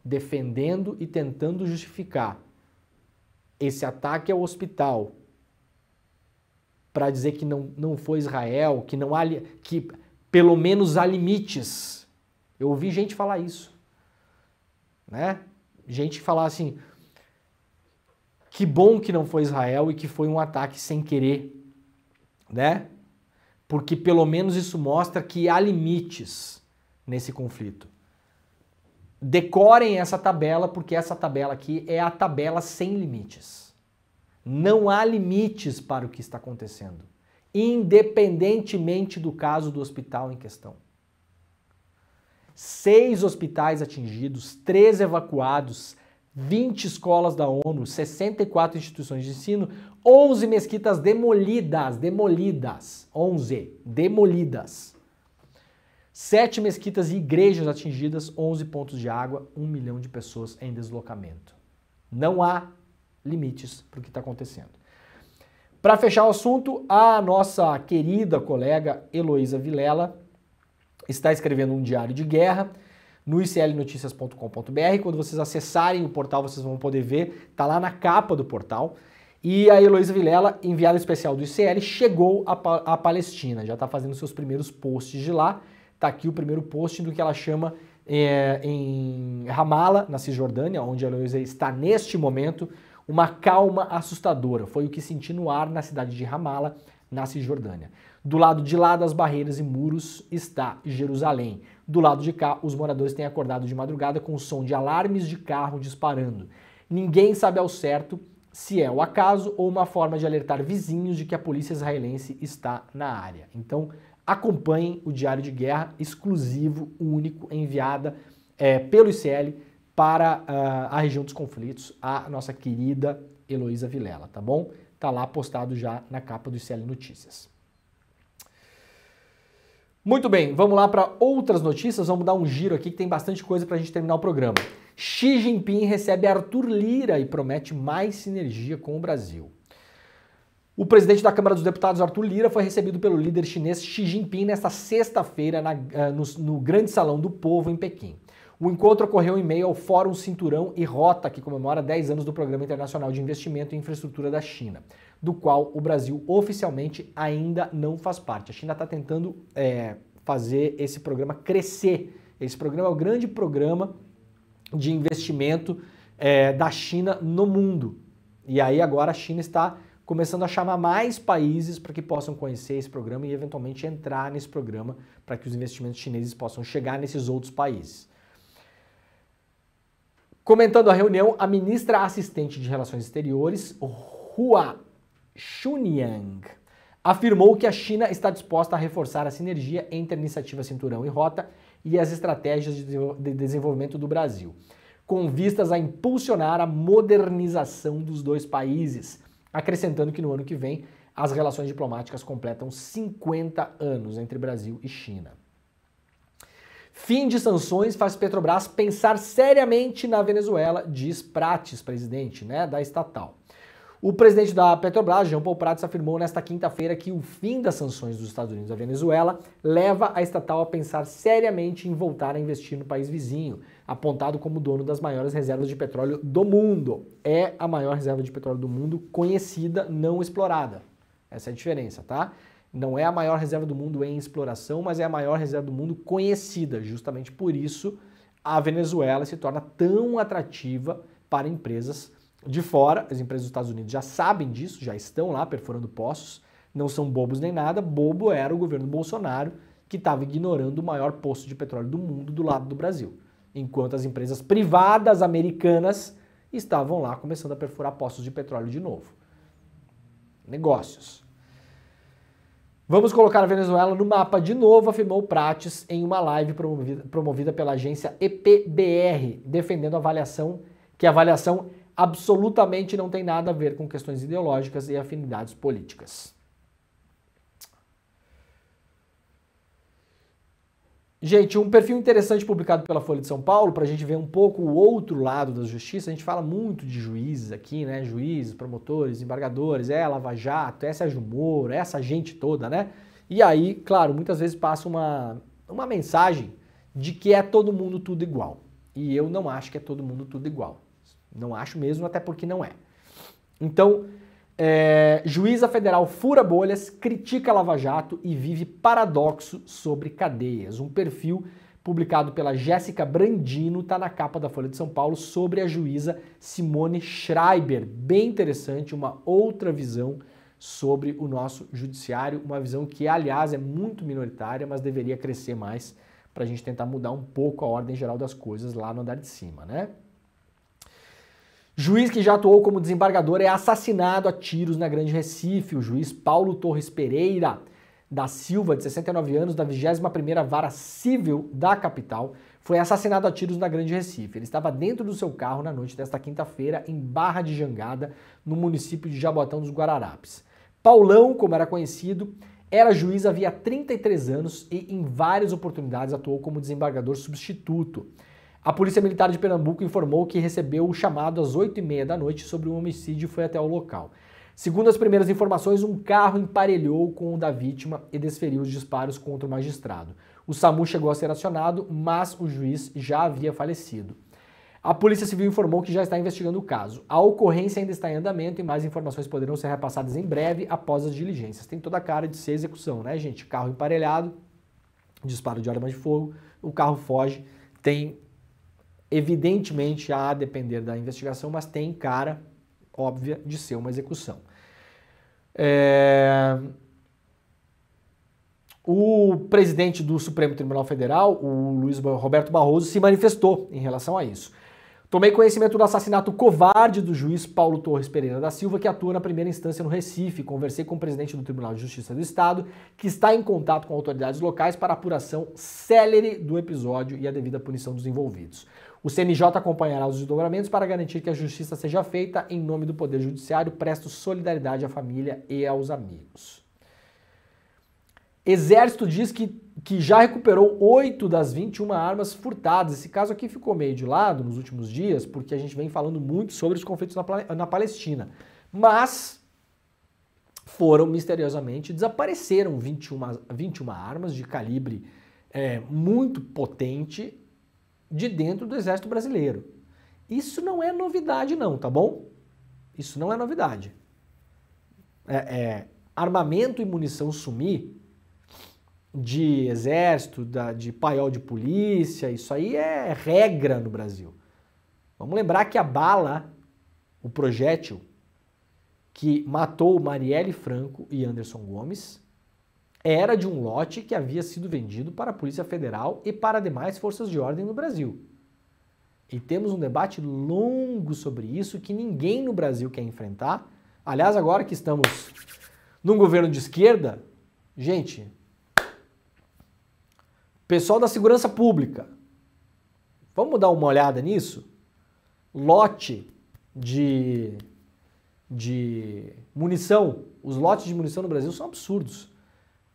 defendendo e tentando justificar esse ataque ao hospital para dizer que não foi Israel, que pelo menos há limites. Eu ouvi gente falar isso, né? Gente falar assim, que bom que não foi Israel e que foi um ataque sem querer, né? Porque pelo menos isso mostra que há limites nesse conflito. Decorem essa tabela, porque essa tabela aqui é a tabela sem limites. Não há limites para o que está acontecendo, independentemente do caso do hospital em questão. 6 hospitais atingidos, 3 evacuados, 20 escolas da ONU, 64 instituições de ensino, 11 mesquitas demolidas, 11 demolidas. 7 mesquitas e igrejas atingidas, 11 pontos de água, 1 milhão de pessoas em deslocamento. Não há limites para o que está acontecendo. Para fechar o assunto, a nossa querida colega Heloísa Vilela está escrevendo um diário de guerra no iclnoticias.com.br. Quando vocês acessarem o portal, vocês vão poder ver, está lá na capa do portal. E a Heloísa Vilela, enviada especial do ICL, chegou à Palestina, já está fazendo seus primeiros posts de lá. Está aqui o primeiro post do que ela chama em Ramallah, na Cisjordânia, onde a Heloísa está neste momento, uma calma assustadora. Foi o que senti no ar na cidade de Ramallah, na Cisjordânia. Do lado de lá das barreiras e muros está Jerusalém. Do lado de cá, os moradores têm acordado de madrugada com o som de alarmes de carro disparando. Ninguém sabe ao certo se é o acaso ou uma forma de alertar vizinhos de que a polícia israelense está na área. Então, acompanhem o Diário de Guerra exclusivo, único, enviada pelo ICL para a região dos conflitos, a nossa querida Heloísa Vilela, tá bom? Tá lá postado já na capa do ICL Notícias. Muito bem, vamos lá para outras notícias, vamos dar um giro aqui que tem bastante coisa para a gente terminar o programa. Xi Jinping recebe Arthur Lira e promete mais sinergia com o Brasil. O presidente da Câmara dos Deputados, Arthur Lira, foi recebido pelo líder chinês Xi Jinping nesta sexta-feira no Grande Salão do Povo, em Pequim. O encontro ocorreu em meio ao Fórum Cinturão e Rota, que comemora 10 anos do Programa Internacional de Investimento em Infraestrutura da China, do qual o Brasil oficialmente ainda não faz parte. A China está tentando fazer esse programa crescer. Esse programa é o grande programa de investimento da China no mundo. E aí agora a China está começando a chamar mais países para que possam conhecer esse programa e eventualmente entrar nesse programa para que os investimentos chineses possam chegar nesses outros países. Comentando a reunião, a ministra assistente de Relações Exteriores, Hua Chunying, afirmou que a China está disposta a reforçar a sinergia entre a iniciativa Cinturão e Rota e as estratégias de desenvolvimento do Brasil. com vistas a impulsionar a modernização dos dois países, acrescentando que no ano que vem as relações diplomáticas completam 50 anos entre Brasil e China. Fim de sanções faz Petrobras pensar seriamente na Venezuela, diz Prates, presidente, da estatal. O presidente da Petrobras, Jean Paul Prates, afirmou nesta quinta-feira que o fim das sanções dos Estados Unidos à Venezuela leva a estatal a pensar seriamente em voltar a investir no país vizinho, apontado como dono das maiores reservas de petróleo do mundo. É a maior reserva de petróleo do mundo conhecida, não explorada. Essa é a diferença, tá? Não é a maior reserva do mundo em exploração, mas é a maior reserva do mundo conhecida. Justamente por isso, a Venezuela se torna tão atrativa para empresas de fora. As empresas dos Estados Unidos já sabem disso, já estão lá perfurando poços, não são bobos nem nada. Bobo era o governo Bolsonaro, que estava ignorando o maior poço de petróleo do mundo do lado do Brasil, enquanto as empresas privadas americanas estavam lá começando a perfurar poços de petróleo de novo. Negócios. Vamos colocar a Venezuela no mapa de novo, afirmou Prates em uma live promovida pela agência EPBR, defendendo que a avaliação absolutamente não tem nada a ver com questões ideológicas e afinidades políticas. Gente, um perfil interessante publicado pela Folha de São Paulo, para a gente ver um pouco o outro lado da justiça. A gente fala muito de juízes aqui, Juízes, promotores, embargadores, Lava Jato, Sérgio Moro, essa gente toda, E aí, claro, muitas vezes passa uma mensagem de que é todo mundo tudo igual. E eu não acho que é todo mundo tudo igual. Não acho mesmo, até porque não é. Então, juíza federal fura bolhas, critica a Lava Jato e vive paradoxo sobre cadeias. Um perfil publicado pela Jéssica Brandino está na capa da Folha de São Paulo sobre a juíza Simone Schreiber. Bem interessante, uma outra visão sobre o nosso judiciário, uma visão que, aliás, é muito minoritária, mas deveria crescer mais para a gente tentar mudar um pouco a ordem geral das coisas lá no andar de cima, Juiz que já atuou como desembargador é assassinado a tiros na Grande Recife. O juiz Paulo Torres Pereira da Silva, de 69 anos, da 21ª Vara Civil da capital, foi assassinado a tiros na Grande Recife. Ele estava dentro do seu carro na noite desta quinta-feira em Barra de Jangada, no município de Jaboatão dos Guararapes. Paulão, como era conhecido, era juiz havia 33 anos e em várias oportunidades atuou como desembargador substituto. A Polícia Militar de Pernambuco informou que recebeu o chamado às 8h30 da noite sobre um homicídio e foi até o local. Segundo as primeiras informações, um carro emparelhou com o da vítima e desferiu os disparos contra o magistrado. O SAMU chegou a ser acionado, mas o juiz já havia falecido. A Polícia Civil informou que já está investigando o caso. A ocorrência ainda está em andamento e mais informações poderão ser repassadas em breve após as diligências. Tem toda a cara de ser execução, gente? Carro emparelhado, disparo de arma de fogo, o carro foge, tem... Evidentemente, a depender da investigação, mas tem cara óbvia de ser uma execução. O presidente do Supremo Tribunal Federal, o Luiz Roberto Barroso, se manifestou em relação a isso. Tomei conhecimento do assassinato covarde do juiz Paulo Torres Pereira da Silva, que atua na primeira instância no Recife. Conversei com o presidente do Tribunal de Justiça do Estado, que está em contato com autoridades locais para a apuração célere do episódio e a devida punição dos envolvidos. O CNJ acompanhará os desdobramentos para garantir que a justiça seja feita em nome do Poder Judiciário. Presto solidariedade à família e aos amigos. Exército diz que já recuperou 8 das 21 armas furtadas. Esse caso aqui ficou meio de lado nos últimos dias, porque a gente vem falando muito sobre os conflitos na Palestina. Mas desapareceram 21 armas de calibre muito potente de dentro do Exército Brasileiro. Isso não é novidade não, tá bom? Isso não é novidade. Armamento e munição sumir de exército, de paiol de polícia, isso aí é regra no Brasil. Vamos lembrar que a bala, o projétil que matou Marielle Franco e Anderson Gomes, era de um lote que havia sido vendido para a Polícia Federal e para demais forças de ordem no Brasil. E temos um debate longo sobre isso que ninguém no Brasil quer enfrentar. Aliás, agora que estamos num governo de esquerda, gente, pessoal da segurança pública, vamos dar uma olhada nisso? lote de munição. Os lotes de munição no Brasil são absurdos.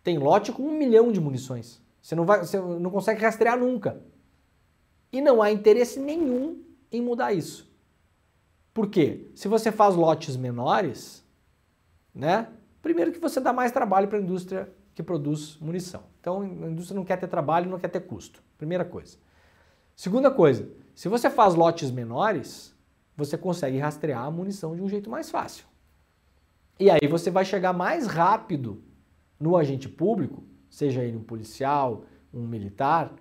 Tem lote com 1 milhão de munições. Você não consegue rastrear nunca. E não há interesse nenhum em mudar isso. Por quê? Se você faz lotes menores, né? Primeiro que você dá mais trabalho para a indústria que produz munição. Então a indústria não quer ter trabalho, não quer ter custo. Primeira coisa. Segunda coisa, se você faz lotes menores, você consegue rastrear a munição de um jeito mais fácil. E aí você vai chegar mais rápido no agente público, seja ele um policial, um militar,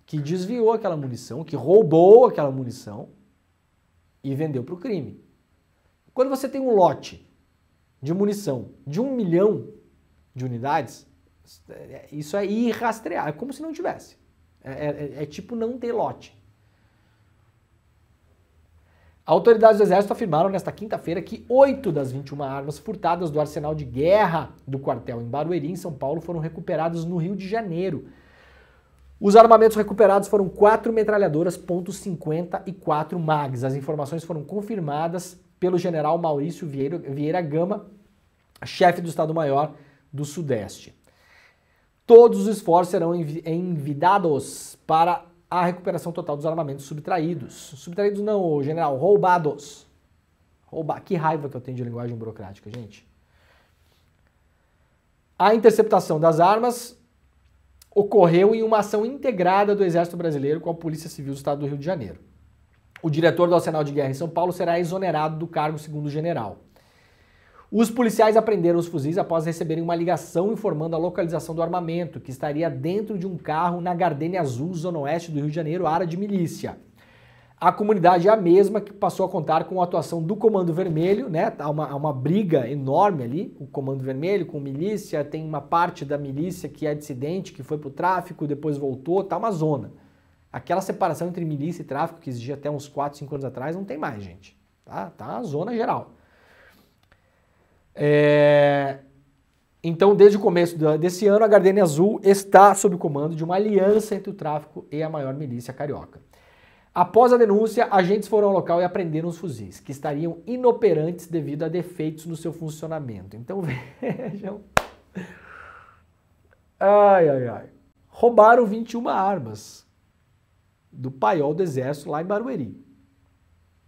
que desviou aquela munição, que roubou aquela munição e vendeu para o crime. Quando você tem um lote de munição de 1 milhão de unidades, isso é irrastreável, é como se não tivesse. É tipo não ter lote. Autoridades do Exército afirmaram nesta quinta-feira que 8 das 21 armas furtadas do arsenal de guerra do quartel em Barueri, em São Paulo, foram recuperados no Rio de Janeiro. Os armamentos recuperados foram 4 metralhadoras .50 e 4 MAGs. As informações foram confirmadas pelo general Maurício Vieira Gama, chefe do Estado-Maior do Sudeste. Todos os esforços serão envidados para a recuperação total dos armamentos subtraídos. Subtraídos não, general, roubados. Que raiva que eu tenho de linguagem burocrática, gente. A interceptação das armas ocorreu em uma ação integrada do Exército Brasileiro com a Polícia Civil do Estado do Rio de Janeiro. O diretor do Arsenal de Guerra em São Paulo será exonerado do cargo, segundo o general. Os policiais apreenderam os fuzis após receberem uma ligação informando a localização do armamento, que estaria dentro de um carro na Gardênia Azul, zona oeste do Rio de Janeiro, área de milícia. A comunidade é a mesma que passou a contar com a atuação do Comando Vermelho, né? Há uma briga enorme ali, o Comando Vermelho com milícia, tem uma parte da milícia que é dissidente, que foi pro tráfico, depois voltou, tá uma zona. Aquela separação entre milícia e tráfico que existia até uns 4, 5 anos atrás, não tem mais, gente. Tá uma zona geral. Então, desde o começo desse ano, a Gardênia Azul está sob o comando de uma aliança entre o tráfico e a maior milícia carioca. Após a denúncia, agentes foram ao local e apreenderam os fuzis, que estariam inoperantes devido a defeitos no seu funcionamento. Então, vejam. Roubaram 21 armas do paiol do Exército lá em Barueri.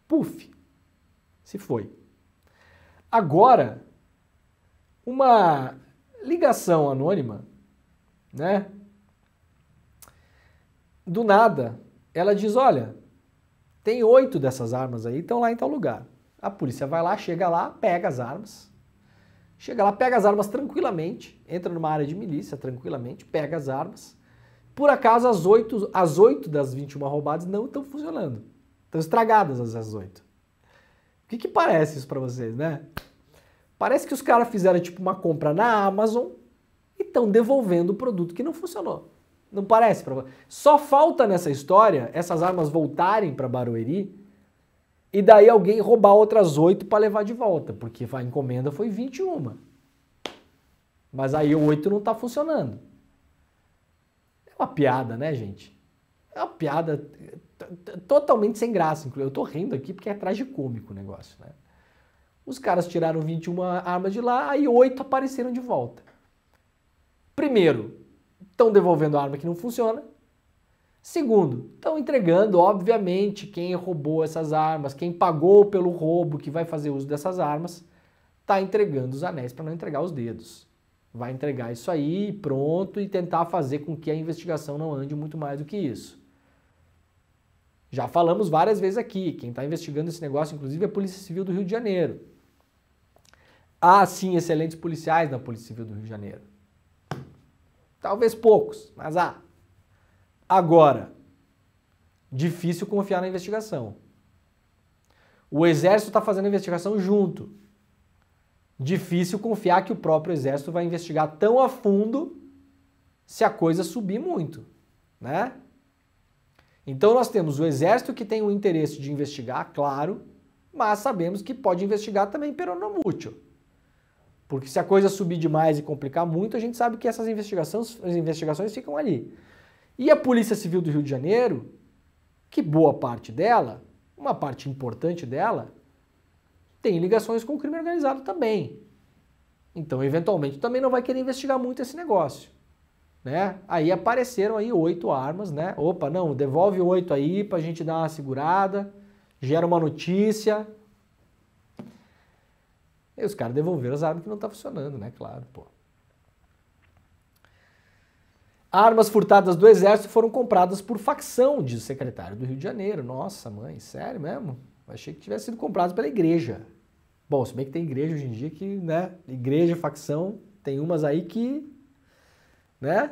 Puf, se foi. Agora, uma ligação anônima, né? Do nada, ela diz, olha, tem 8 dessas armas aí, estão lá em tal lugar. A polícia vai lá, chega lá, pega as armas. Chega lá, pega as armas tranquilamente, entra numa área de milícia tranquilamente, pega as armas. Por acaso, as 8 das 21 roubadas não estão funcionando. Estão estragadas as 8. O que parece isso pra vocês, né? Parece que os caras fizeram tipo uma compra na Amazon e estão devolvendo o produto que não funcionou. Não parece pra vocês? Só falta nessa história essas armas voltarem para Barueri e daí alguém roubar outras 8 para levar de volta, porque a encomenda foi 21. Mas aí o 8 não está funcionando. É uma piada, né, gente? É uma piada totalmente sem graça. Eu tô rindo aqui porque é tragicômico o negócio, né? Os caras tiraram 21 armas de lá, aí 8 apareceram de volta. Primeiro, estão devolvendo a arma que não funciona. Segundo, estão entregando, obviamente, quem roubou essas armas, quem pagou pelo roubo, que vai fazer uso dessas armas, está entregando os anéis para não entregar os dedos. Vai entregar isso aí, pronto, e tentar fazer com que a investigação não ande muito mais do que isso. Já falamos várias vezes aqui, quem está investigando esse negócio, inclusive, é a Polícia Civil do Rio de Janeiro. Há, sim, excelentes policiais na Polícia Civil do Rio de Janeiro. Talvez poucos, mas há. Agora, difícil confiar na investigação. O Exército está fazendo a investigação junto. Difícil confiar que o próprio Exército vai investigar tão a fundo se a coisa subir muito, né? Então nós temos o Exército que tem o interesse de investigar, claro, mas sabemos que pode investigar também per no mútuo. Porque se a coisa subir demais e complicar muito, a gente sabe que essas investigações ficam ali. E a Polícia Civil do Rio de Janeiro, que boa parte dela uma parte importante dela tem ligações com o crime organizado também. Então, eventualmente, também não vai querer investigar muito esse negócio, né? Aí apareceram aí 8 armas, né? Opa, não, devolve 8 aí pra gente dar uma segurada, gera uma notícia. E os caras devolveram as armas que não tá funcionando, né? Claro, pô. Armas furtadas do Exército foram compradas por facção, diz o secretário do Rio de Janeiro. Nossa, mãe, sério mesmo? Achei que tivesse sido compradas pela igreja. Bom, se bem que tem igreja hoje em dia que, né? Igreja, facção, tem umas aí que, né?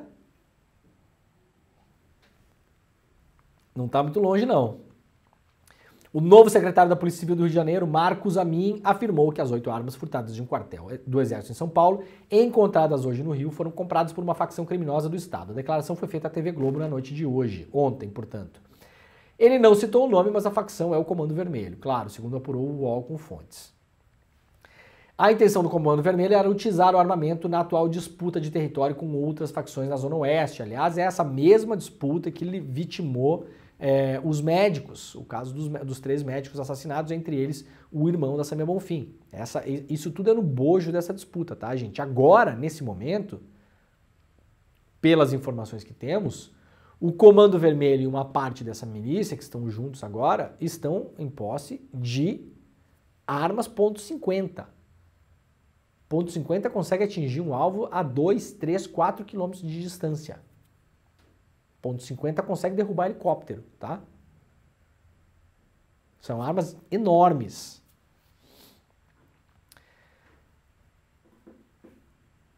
Não tá muito longe, não. O novo secretário da Polícia Civil do Rio de Janeiro, Marcos Amin, afirmou que as 8 armas furtadas de um quartel do Exército em São Paulo, encontradas hoje no Rio, foram compradas por uma facção criminosa do Estado. A declaração foi feita à TV Globo na noite de hoje, ontem, portanto. Ele não citou o nome, mas a facção é o Comando Vermelho, claro, segundo apurou o UOL com fontes. A intenção do Comando Vermelho era utilizar o armamento na atual disputa de território com outras facções na Zona Oeste. Aliás, é essa mesma disputa que ele vitimou os médicos, o caso dos 3 médicos assassinados, entre eles o irmão da Samia Bonfim. Isso tudo é no bojo dessa disputa, tá, gente? Agora, nesse momento, pelas informações que temos, o Comando Vermelho e uma parte dessa milícia, que estão juntos agora, estão em posse de armas .50. .50 consegue atingir um alvo a 2, 3, 4 quilômetros de distância. .50 consegue derrubar helicóptero, tá? São armas enormes.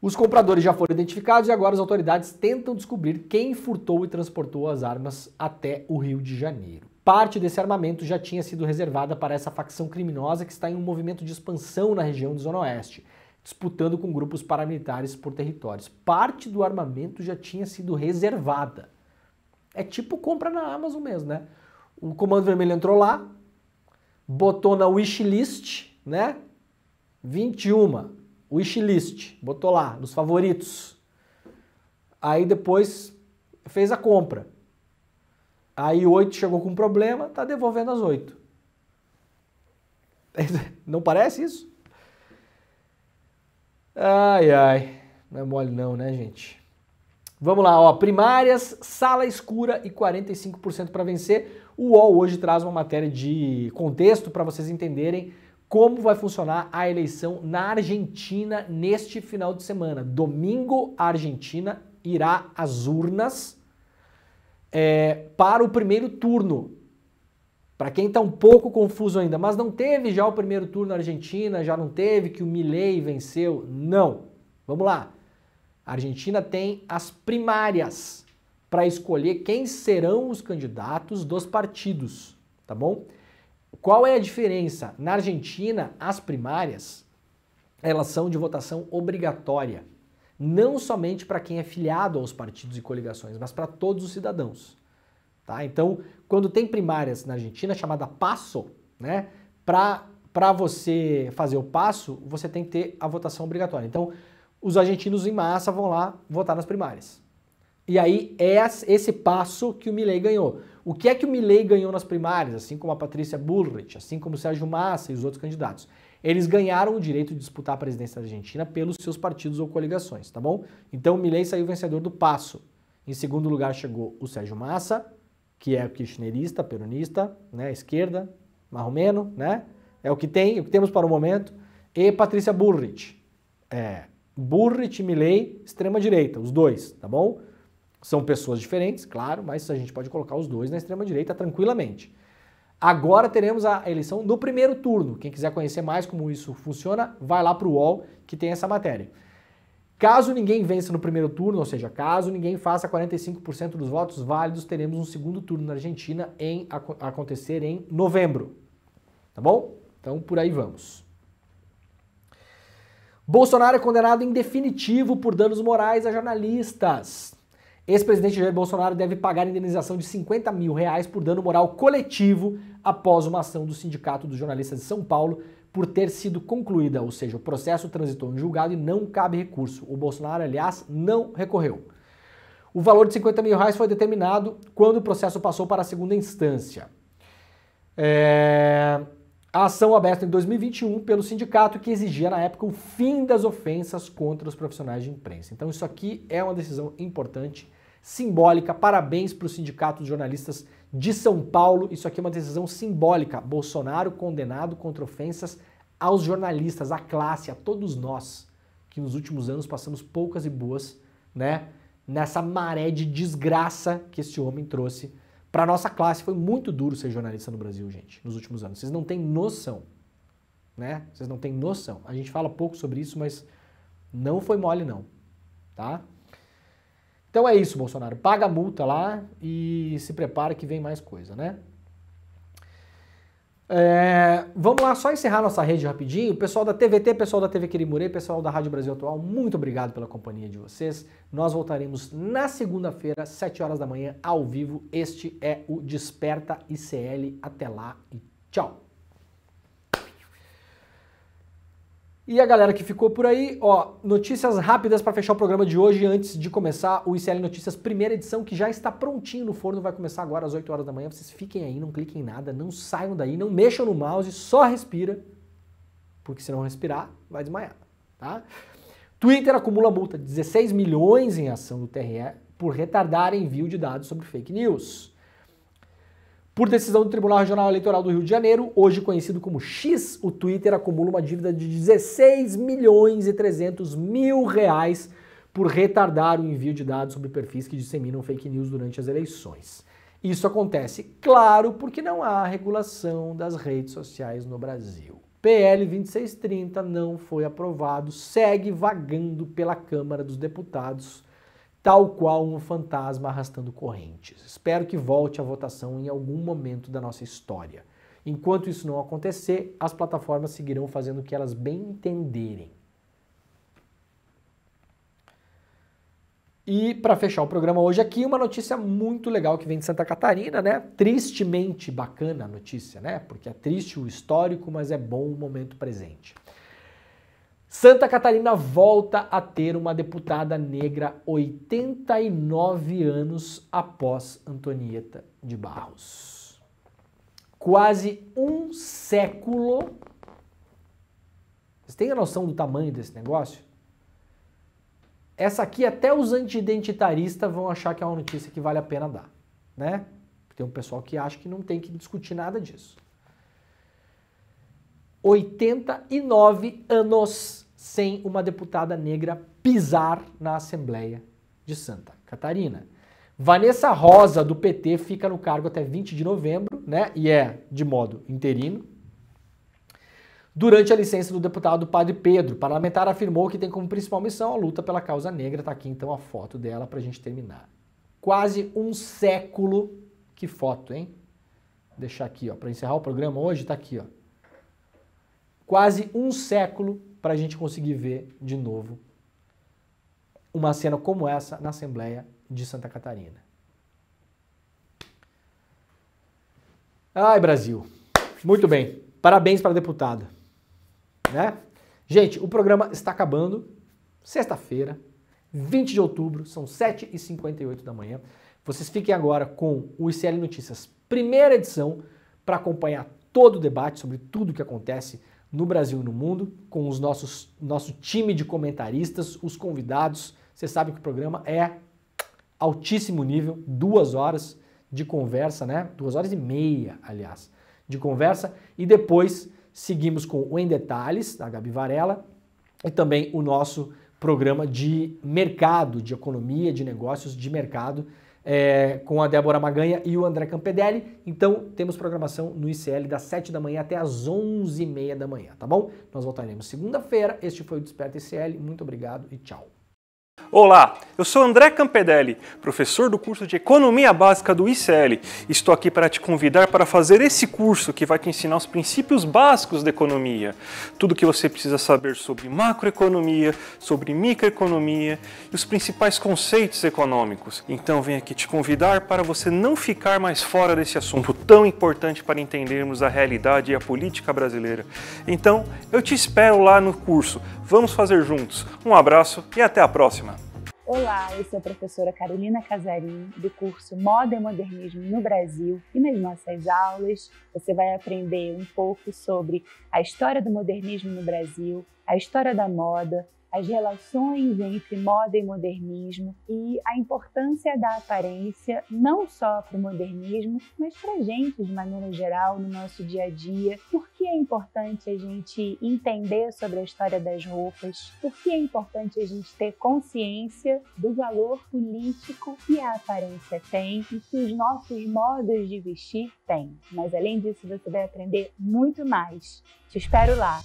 Os compradores já foram identificados e agora as autoridades tentam descobrir quem furtou e transportou as armas até o Rio de Janeiro. Parte desse armamento já tinha sido reservada para essa facção criminosa que está em um movimento de expansão na região de Zona Oeste, disputando com grupos paramilitares por territórios. Parte do armamento já tinha sido reservada. É tipo compra na Amazon mesmo, né? O Comando Vermelho entrou lá, botou na wishlist, né? 21, wishlist, botou lá, nos favoritos. Aí depois fez a compra. Aí 8 chegou com problema, tá devolvendo as 8. Não parece isso? Ai, ai. Não é mole não, né, gente? Vamos lá, ó, primárias, sala escura e 45% para vencer. O UOL hoje traz uma matéria de contexto para vocês entenderem como vai funcionar a eleição na Argentina neste final de semana. Domingo, a Argentina irá às urnas para o primeiro turno. Para quem está um pouco confuso ainda, mas não teve já o primeiro turno na Argentina, já não teve que o Milei venceu? Não. Vamos lá. A Argentina tem as primárias para escolher quem serão os candidatos dos partidos, tá bom? Qual é a diferença? Na Argentina, as primárias, elas são de votação obrigatória, não somente para quem é filiado aos partidos e coligações, mas para todos os cidadãos, tá? Então, quando tem primárias na Argentina, chamada PASO, né? Para você fazer o PASO, você tem que ter a votação obrigatória. Então, os argentinos em massa vão lá votar nas primárias. E aí é esse passo que o Milei ganhou. O que é que o Milei ganhou nas primárias, assim como a Patrícia Bullrich, assim como o Sérgio Massa e os outros candidatos? Eles ganharam o direito de disputar a presidência da Argentina pelos seus partidos ou coligações, tá bom? Então o Milei saiu vencedor do passo. Em segundo lugar chegou o Sérgio Massa, que é kirchnerista, peronista, né, esquerda, marromeno, né? É o que temos para o momento. E Patrícia Bullrich. Bullrich e Milei, extrema-direita, os dois, tá bom? São pessoas diferentes, claro, mas a gente pode colocar os dois na extrema-direita tranquilamente. Agora teremos a eleição do primeiro turno. Quem quiser conhecer mais como isso funciona, vai lá para o UOL que tem essa matéria. Caso ninguém vença no primeiro turno, ou seja, caso ninguém faça 45% dos votos válidos, teremos um segundo turno na Argentina acontecer em novembro. Tá bom? Então por aí vamos. Bolsonaro é condenado em definitivo por danos morais a jornalistas. Ex-presidente Jair Bolsonaro deve pagar indenização de R$50 mil por dano moral coletivo após uma ação do Sindicato dos Jornalistas de São Paulo por ter sido concluída, ou seja, o processo transitou em julgado e não cabe recurso. O Bolsonaro, aliás, não recorreu. O valor de R$50 mil foi determinado quando o processo passou para a segunda instância. A ação aberta em 2021 pelo sindicato que exigia na época o fim das ofensas contra os profissionais de imprensa. Então isso aqui é uma decisão importante, simbólica. Parabéns para o Sindicato de Jornalistas de São Paulo. Isso aqui é uma decisão simbólica. Bolsonaro condenado contra ofensas aos jornalistas, à classe, a todos nós, que nos últimos anos passamos poucas e boas, né, nessa maré de desgraça que esse homem trouxe para nossa classe. Foi muito duro ser jornalista no Brasil, gente, nos últimos anos. Vocês não têm noção, né? Vocês não têm noção. A gente fala pouco sobre isso, mas não foi mole não, tá? Então é isso, Bolsonaro. Paga a multa lá e se prepara que vem mais coisa, né? Vamos lá, só encerrar nossa rede rapidinho. Pessoal da TVT, pessoal da TV Quirimurê, pessoal da Rádio Brasil Atual, muito obrigado pela companhia de vocês. Nós voltaremos na segunda-feira, 7 horas da manhã, ao vivo. Este é o Desperta ICL. Até lá e tchau! E a galera que ficou por aí, ó, notícias rápidas para fechar o programa de hoje antes de começar o ICL Notícias, primeira edição, que já está prontinho no forno, vai começar agora às 8 horas da manhã. Vocês fiquem aí, não cliquem em nada, não saiam daí, não mexam no mouse, só respira, porque se não respirar, vai desmaiar, tá? Twitter acumula multa de 16 milhões em ação do TRE por retardar envio de dados sobre fake news. Por decisão do Tribunal Regional Eleitoral do Rio de Janeiro, hoje conhecido como X, o Twitter acumula uma dívida de 16 milhões e 300 mil reais por retardar o envio de dados sobre perfis que disseminam fake news durante as eleições. Isso acontece, claro, porque não há regulação das redes sociais no Brasil. PL 2630 não foi aprovado, segue vagando pela Câmara dos Deputados, tal qual um fantasma arrastando correntes. Espero que volte à votação em algum momento da nossa história. Enquanto isso não acontecer, as plataformas seguirão fazendo o que elas bem entenderem. E para fechar o programa hoje aqui, uma notícia muito legal que vem de Santa Catarina, né? Tristemente bacana a notícia, né? Porque é triste o histórico, mas é bom o momento presente. Santa Catarina volta a ter uma deputada negra 89 anos após Antonieta de Barros. Quase um século. Vocês têm a noção do tamanho desse negócio? Essa aqui até os anti-identitaristas vão achar que é uma notícia que vale a pena dar, né? Tem um pessoal que acha que não tem que discutir nada disso. 89 anos sem uma deputada negra pisar na Assembleia de Santa Catarina. Vanessa Rosa, do PT, fica no cargo até 20 de novembro, né? E é de modo interino. Durante a licença do deputado Padre Pedro, o parlamentar afirmou que tem como principal missão a luta pela causa negra. Tá aqui então a foto dela pra gente terminar. Quase um século. Que foto, hein? Vou deixar aqui, ó, para encerrar o programa hoje, tá aqui, ó. Quase um século para a gente conseguir ver de novo uma cena como essa na Assembleia de Santa Catarina. Ai, Brasil. Muito bem. Parabéns para a deputada. Né? Gente, o programa está acabando. Sexta-feira, 20 de outubro, são 7h58 da manhã. Vocês fiquem agora com o ICL Notícias, primeira edição, para acompanhar todo o debate sobre tudo o que acontece no Brasil e no mundo, com os nosso time de comentaristas, os convidados. Vocês sabem que o programa é altíssimo nível, 2 horas de conversa, né? 2h30, aliás, de conversa. E depois seguimos com o Em Detalhes, da Gabi Varela, e também o nosso programa de mercado, de economia, de negócios, de mercado, com a Débora Maganha e o André Campedelli. Então, temos programação no ICL das 7 da manhã até as 11h30 da manhã, tá bom? Nós voltaremos segunda-feira. Este foi o Desperta ICL. Muito obrigado e tchau. Olá, eu sou André Campedelli, professor do curso de Economia Básica do ICL. Estou aqui para te convidar para fazer esse curso que vai te ensinar os princípios básicos da economia. Tudo o que você precisa saber sobre macroeconomia, sobre microeconomia e os principais conceitos econômicos. Então venho aqui te convidar para você não ficar mais fora desse assunto tão importante para entendermos a realidade e a política brasileira. Então eu te espero lá no curso. Vamos fazer juntos. Um abraço e até a próxima. Olá, eu sou a professora Carolina Casarim, do curso Moda e Modernismo no Brasil, e nas nossas aulas você vai aprender um pouco sobre a história do modernismo no Brasil, a história da moda, as relações entre moda e modernismo e a importância da aparência não só para o modernismo, mas para a gente de maneira geral no nosso dia a dia. Por que é importante a gente entender sobre a história das roupas? Por que é importante a gente ter consciência do valor político que a aparência tem e que os nossos modos de vestir têm? Mas além disso, você vai aprender muito mais. Te espero lá!